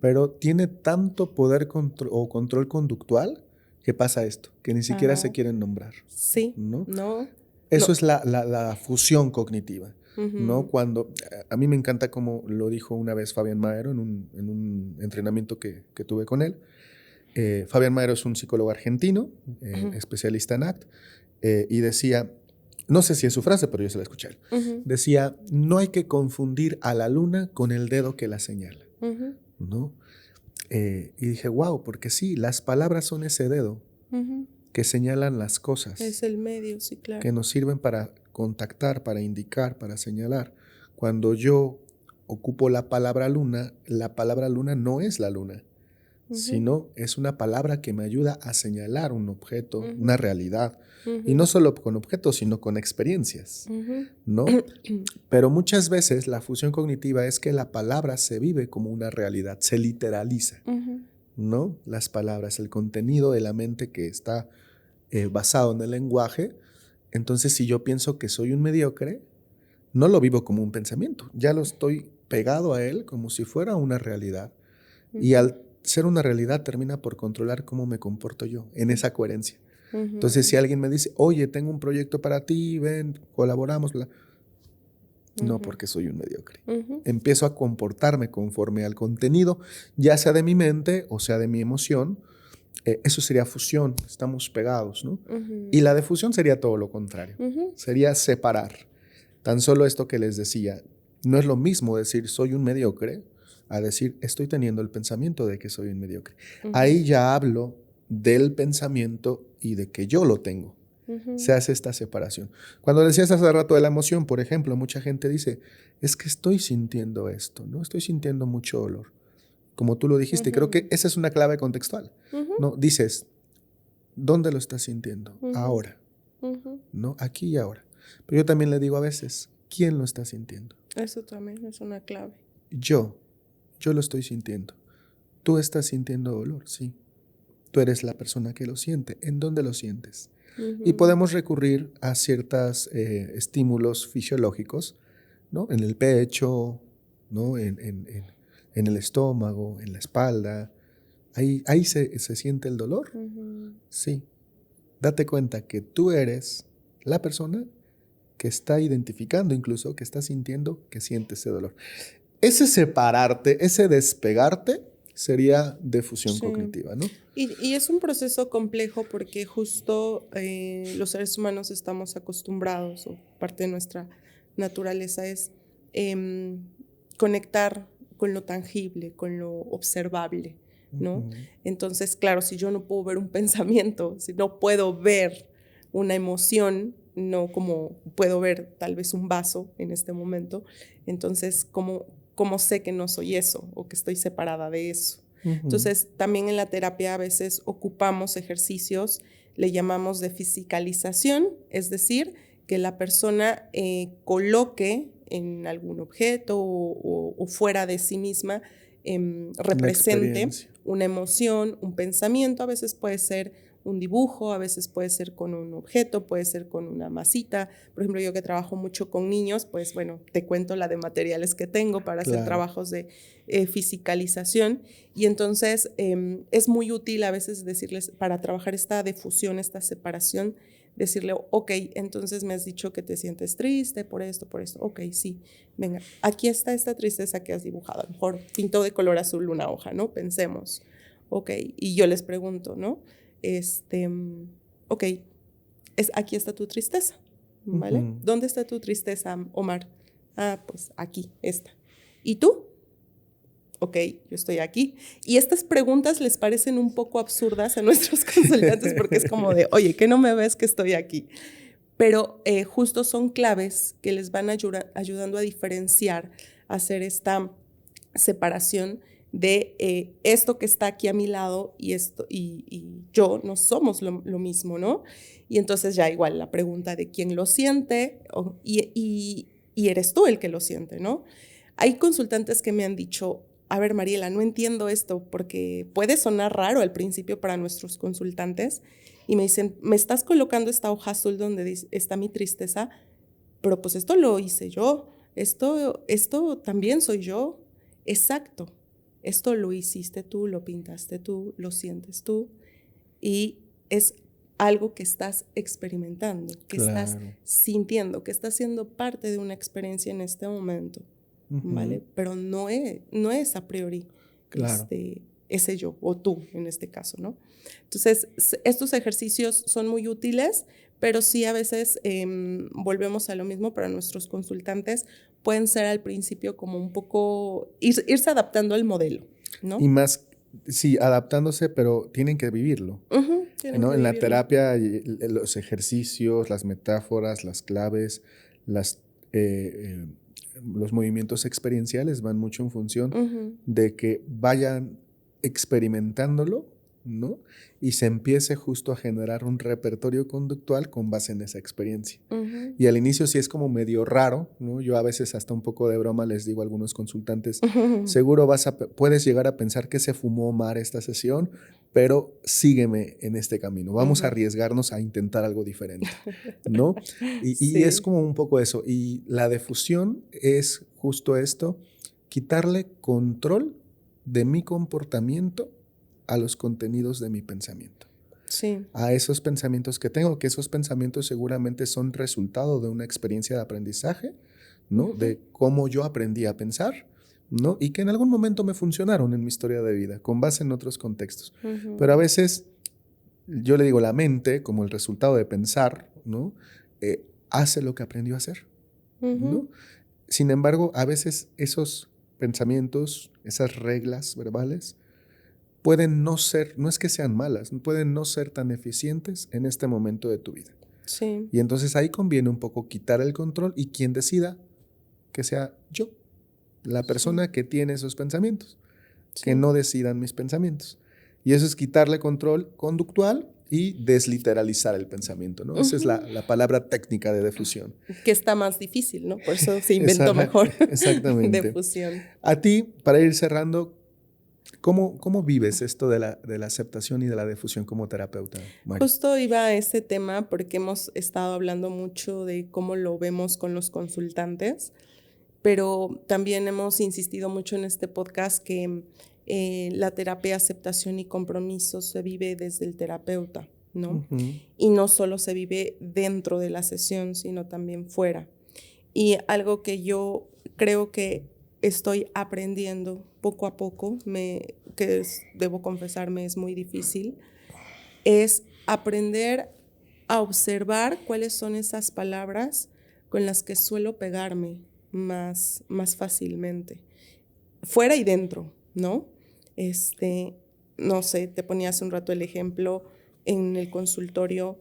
pero tiene tanto poder o control conductual que pasa esto, que ni siquiera se quieren nombrar. Sí, ¿no? No. Eso es la fusión cognitiva, ¿no? Cuando, a mí me encanta como lo dijo una vez Fabián Maero en un entrenamiento que tuve con él. Fabián Maero es un psicólogo argentino, especialista en ACT, y decía... No sé si es su frase, pero yo se la escuché. Decía, no hay que confundir a la luna con el dedo que la señala. ¿No? Y dije, wow, porque sí, las palabras son ese dedo que señalan las cosas. Es el medio, sí, claro. Que nos sirven para contactar, para indicar, para señalar. Cuando yo ocupo la palabra luna no es la luna, sino es una palabra que me ayuda a señalar un objeto, una realidad. Y no solo con objetos, sino con experiencias, ¿no? Pero muchas veces la fusión cognitiva es que la palabra se vive como una realidad, se literaliza, ¿no? Las palabras, el contenido de la mente que está basado en el lenguaje. Entonces, si yo pienso que soy un mediocre, no lo vivo como un pensamiento, ya lo estoy pegado a él como si fuera una realidad. Y al ser una realidad termina por controlar cómo me comporto yo en esa coherencia. Entonces, si alguien me dice, oye, tengo un proyecto para ti, ven, colaboramos, no, porque soy un mediocre. Empiezo a comportarme conforme al contenido, ya sea de mi mente o sea de mi emoción. Eso sería fusión, estamos pegados, ¿no? Y la difusión sería todo lo contrario, sería separar. Tan solo esto que les decía, no es lo mismo decir soy un mediocre a decir estoy teniendo el pensamiento de que soy un mediocre. Ahí ya hablo del pensamiento y de que yo lo tengo. Se hace esta separación. Cuando decías hace rato de la emoción, por ejemplo, mucha gente dice, es que estoy sintiendo esto, ¿no? Estoy sintiendo mucho dolor. Como tú lo dijiste, creo que esa es una clave contextual, ¿no? Dices, ¿dónde lo estás sintiendo? Ahora, ¿no? Aquí y ahora. Pero yo también le digo a veces, ¿quién lo está sintiendo? Eso también es una clave. Yo yo lo estoy sintiendo. ¿Tú estás sintiendo dolor? Sí. Tú eres la persona que lo siente. ¿En dónde lo sientes? Y podemos recurrir a ciertos estímulos fisiológicos, ¿no? En el pecho, ¿no? En el estómago, en la espalda. Ahí se siente el dolor. Sí. Date cuenta que tú eres la persona que está identificando incluso, que está sintiendo que siente ese dolor. Ese separarte, ese despegarte sería defusión cognitiva, ¿no? Y es un proceso complejo porque justo los seres humanos estamos acostumbrados, o parte de nuestra naturaleza es conectar con lo tangible, con lo observable, ¿no? Entonces, claro, si yo no puedo ver un pensamiento, si no puedo ver una emoción, no como puedo ver tal vez un vaso en este momento, entonces, ¿cómo sé que no soy eso o que estoy separada de eso? Entonces, también en la terapia a veces ocupamos ejercicios, le llamamos de fisicalización, es decir, que la persona coloque en algún objeto o fuera de sí misma, represente una emoción, un pensamiento, a veces puede ser un dibujo, a veces puede ser con un objeto, puede ser con una masita. Por ejemplo, yo que trabajo mucho con niños, pues bueno, te cuento la de materiales que tengo para hacer trabajos de fisicalización. Y entonces es muy útil a veces decirles, para trabajar esta defusión, esta separación, decirle, ok, entonces me has dicho que te sientes triste por esto, ok, sí, venga, aquí está esta tristeza que has dibujado, a lo mejor pintó de color azul una hoja, ¿no? Pensemos, ok, y yo les pregunto, ¿no? Ok, aquí está tu tristeza, ¿vale? ¿Dónde está tu tristeza, Omar? Ah, pues aquí, esta. ¿Y tú? Ok, yo estoy aquí. Y estas preguntas les parecen un poco absurdas a nuestros consultantes porque es como de, oye, ¿qué no me ves que estoy aquí? Pero justo son claves que les van ayudando a diferenciar, a hacer esta separación de esto que está aquí a mi lado y esto y yo no somos lo mismo, ¿no? Y entonces ya igual la pregunta de quién lo siente y eres tú el que lo siente, ¿no? Hay consultantes que me han dicho, a ver, Mariela, no entiendo esto porque puede sonar raro al principio para nuestros consultantes y me dicen, me estás colocando esta hoja azul donde está mi tristeza, pero pues esto lo hice yo, esto también soy yo. Exacto, esto lo hiciste tú, lo pintaste tú, lo sientes tú y es algo que estás experimentando, que estás sintiendo, que estás siendo parte de una experiencia en este momento, ¿vale? Pero no es a priori ese yo o tú en este caso, ¿no? Entonces, estos ejercicios son muy útiles, pero sí a veces volvemos a lo mismo para nuestros consultantes, pueden ser al principio como un poco irse adaptando al modelo, ¿no? Y más, sí, adaptándose, pero tienen que vivirlo. ¿No? En la terapia, los ejercicios, las metáforas, las claves, los movimientos experienciales van mucho en función de que vayan experimentándolo, ¿no? Y se empiece justo a generar un repertorio conductual con base en esa experiencia. Y al inicio sí es como medio raro, ¿no? Yo a veces hasta un poco de broma les digo a algunos consultantes, seguro puedes llegar a pensar que se fumó Omar esta sesión, pero sígueme en este camino. Vamos a arriesgarnos a intentar algo diferente, ¿no? Y es como un poco eso. Y la defusión es justo esto, quitarle control de mi comportamiento a los contenidos de mi pensamiento. Sí. A esos pensamientos que tengo, que esos pensamientos seguramente son resultado de una experiencia de aprendizaje, ¿no? De cómo yo aprendí a pensar, ¿no? Y que en algún momento me funcionaron en mi historia de vida, con base en otros contextos. Pero a veces, yo le digo, la mente, como el resultado de pensar, ¿no? Hace lo que aprendió a hacer, ¿no? Sin embargo, a veces esos pensamientos, esas reglas verbales, pueden no ser, no es que sean malas, pueden no ser tan eficientes en este momento de tu vida. Sí. Y entonces ahí conviene un poco quitar el control y quien decida que sea yo, la persona que tiene esos pensamientos, que no decidan mis pensamientos. Y eso es quitarle control conductual y desliteralizar el pensamiento, ¿no? Esa es la palabra técnica de defusión. Que está más difícil, ¿no? Por eso se inventó mejor. Exactamente. Defusión. A ti, para ir cerrando, ¿cómo vives esto de la aceptación y de la defusión como terapeuta, Mari? Justo iba a ese tema porque hemos estado hablando mucho de cómo lo vemos con los consultantes, pero también hemos insistido mucho en este podcast que la terapia, aceptación y compromiso se vive desde el terapeuta, ¿no? Y no solo se vive dentro de la sesión, sino también fuera. Y algo que yo creo que estoy aprendiendo poco a poco, debo confesarme, es muy difícil, es aprender a observar cuáles son esas palabras con las que suelo pegarme más fácilmente, fuera y dentro, ¿no? No sé, te ponía hace un rato el ejemplo en el consultorio,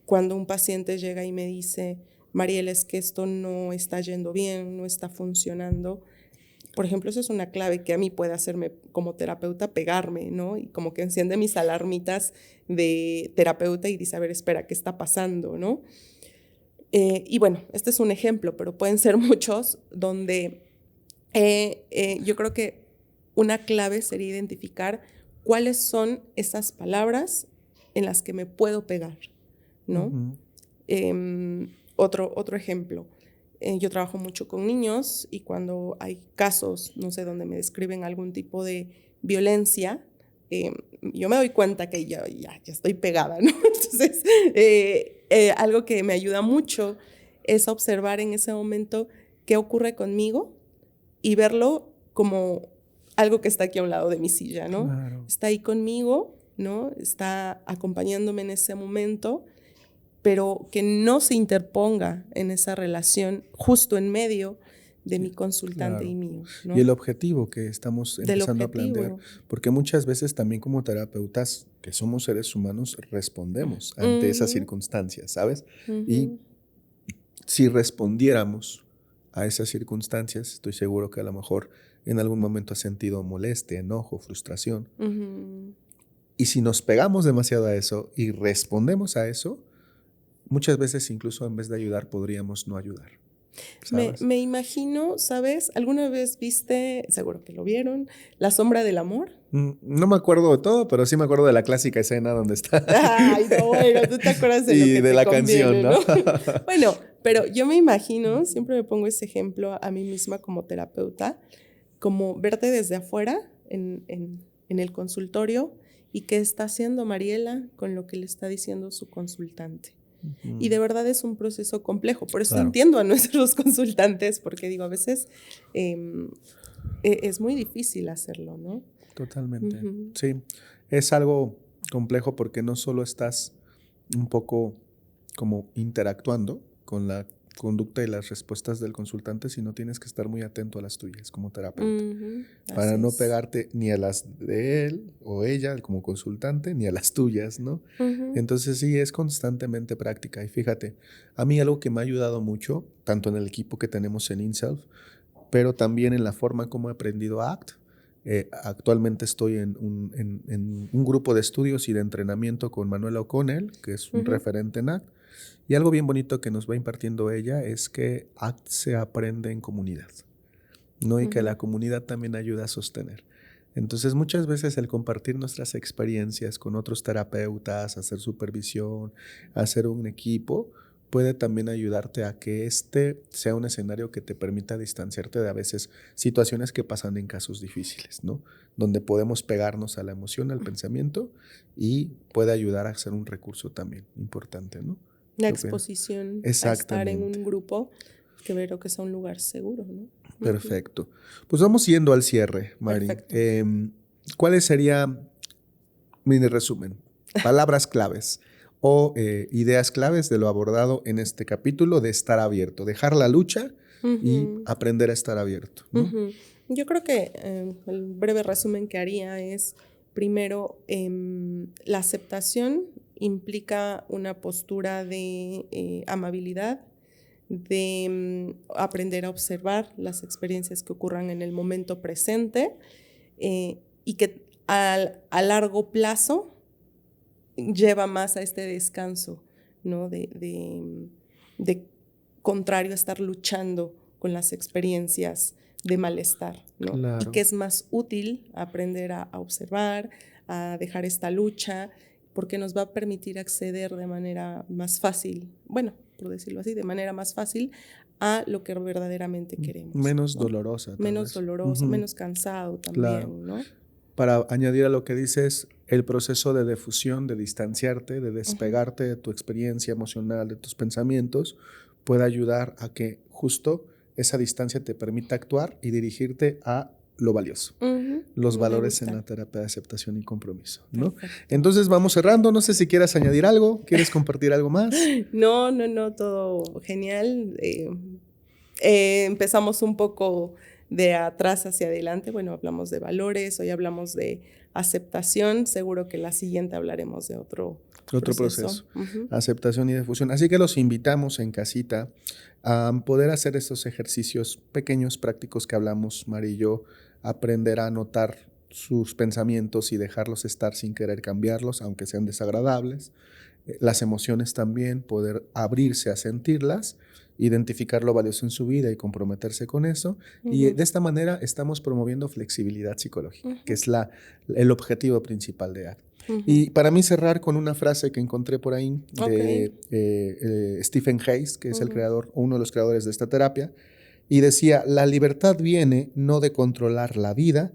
cuando un paciente llega y me dice, Mariela, es que esto no está yendo bien, no está funcionando. Por ejemplo, eso es una clave que a mí puede hacerme como terapeuta pegarme, ¿no? Y como que enciende mis alarmitas de terapeuta y dice, a ver, espera, ¿qué está pasando, no? Y bueno, este es un ejemplo, pero pueden ser muchos donde yo creo que una clave sería identificar cuáles son esas palabras en las que me puedo pegar, ¿no? Otro ejemplo. Yo trabajo mucho con niños y cuando hay casos, no sé, donde me describen algún tipo de violencia, yo me doy cuenta que ya estoy pegada, ¿no? Entonces, algo que me ayuda mucho es observar en ese momento qué ocurre conmigo y verlo como algo que está aquí a un lado de mi silla, ¿no? Claro. Está ahí conmigo, ¿no? Está acompañándome en ese momento, pero que no se interponga en esa relación justo en medio de mi consultante, claro, y mío, ¿no? Y el objetivo que estamos empezando a plantear, porque muchas veces también como terapeutas, que somos seres humanos, respondemos ante esas circunstancias, ¿sabes? Y si respondiéramos a esas circunstancias, estoy seguro que a lo mejor en algún momento has sentido molestia, enojo, frustración. Y si nos pegamos demasiado a eso y respondemos a eso, muchas veces incluso en vez de ayudar podríamos no ayudar. Me imagino, ¿sabes? ¿Alguna vez viste, seguro que lo vieron, La sombra del amor? No me acuerdo de todo, pero sí me acuerdo de la clásica escena donde está. Ay, no, bueno, tú te acuerdas de lo que de te la conviene, canción, ¿no? Bueno, pero yo me imagino, siempre me pongo ese ejemplo a mí misma como terapeuta, como verte desde afuera en el consultorio y qué está haciendo Mariela con lo que le está diciendo su consultante. Y de verdad es un proceso complejo. Por eso entiendo a nuestros consultantes, porque digo, a veces es muy difícil hacerlo, ¿no? Totalmente. Sí, es algo complejo porque no solo estás un poco como interactuando con la conducta y las respuestas del consultante, sino tienes que estar muy atento a las tuyas como terapeuta, para no pegarte ni a las de él o ella como consultante, ni a las tuyas, ¿no? Entonces sí, es constantemente práctica. Y fíjate, a mí algo que me ha ayudado mucho, tanto en el equipo que tenemos en InSelf, pero también en la forma como he aprendido ACT. Actualmente estoy en un grupo de estudios y de entrenamiento con Manuela O'Connell, que es un referente en ACT. Y algo bien bonito que nos va impartiendo ella es que ACT se aprende en comunidad, ¿no? Y que la comunidad también ayuda a sostener. Entonces, muchas veces el compartir nuestras experiencias con otros terapeutas, hacer supervisión, hacer un equipo, puede también ayudarte a que este sea un escenario que te permita distanciarte de a veces situaciones que pasan en casos difíciles, ¿no? Donde podemos pegarnos a la emoción, al pensamiento, y puede ayudar a ser un recurso también importante, ¿no? La exposición a estar en un grupo que creo que sea un lugar seguro, ¿no? Perfecto. Pues vamos yendo al cierre, Mari. ¿Cuál sería, mini resumen, palabras claves o ideas claves de lo abordado en este capítulo de estar abierto, dejar la lucha y aprender a estar abierto, ¿no? Yo creo que el breve resumen que haría es, primero, la aceptación implica una postura de amabilidad, de aprender a observar las experiencias que ocurran en el momento presente y que a largo plazo lleva más a este descanso, ¿no? De contrario a estar luchando con las experiencias de malestar, ¿no? Claro. Y que es más útil aprender a observar, a dejar esta lucha, porque nos va a permitir acceder de manera más fácil, bueno, por decirlo así, de manera más fácil a lo que verdaderamente queremos. Menos ¿no? dolorosa. Menos doloroso, menos cansado también, Claro. ¿no? Para añadir a lo que dices, el proceso de defusión, de distanciarte, de despegarte de tu experiencia emocional, de tus pensamientos, puede ayudar a que justo esa distancia te permita actuar y dirigirte a lo valioso, los valores en la terapia de aceptación y compromiso, ¿no? Perfecto. Entonces vamos cerrando, no sé si quieras añadir algo, ¿quieres compartir algo más? No, todo genial. Empezamos un poco de atrás hacia adelante, bueno, hablamos de valores, hoy hablamos de aceptación, seguro que la siguiente hablaremos de otro proceso. Aceptación y difusión. Así que los invitamos en casita a poder hacer estos ejercicios pequeños, prácticos que hablamos, Mari y yo, aprender a notar sus pensamientos y dejarlos estar sin querer cambiarlos, aunque sean desagradables. Las emociones también, poder abrirse a sentirlas, identificar lo valioso en su vida y comprometerse con eso. Y de esta manera estamos promoviendo flexibilidad psicológica, que es el objetivo principal de ACT. Y para mí cerrar con una frase que encontré por ahí de Stephen Hayes, que es el creador, o uno de los creadores de esta terapia, y decía, la libertad viene no de controlar la vida,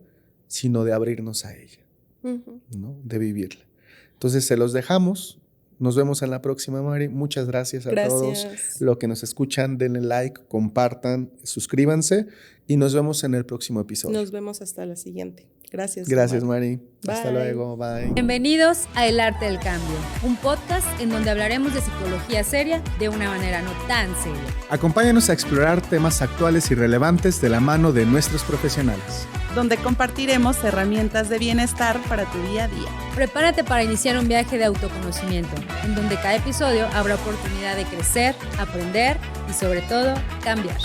sino de abrirnos a ella, ¿no? De vivirla. Entonces se los dejamos. Nos vemos en la próxima, Mari. Muchas gracias a todos los que nos escuchan. Denle like, compartan, suscríbanse y nos vemos en el próximo episodio. Nos vemos hasta la siguiente. Gracias. Gracias, Mari. Bye. Hasta luego. Bye. Bienvenidos a El Arte del Cambio, un podcast en donde hablaremos de psicología seria de una manera no tan seria. Acompáñanos a explorar temas actuales y relevantes de la mano de nuestros profesionales, donde compartiremos herramientas de bienestar para tu día a día. Prepárate para iniciar un viaje de autoconocimiento, en donde cada episodio habrá oportunidad de crecer, aprender y sobre todo, cambiar.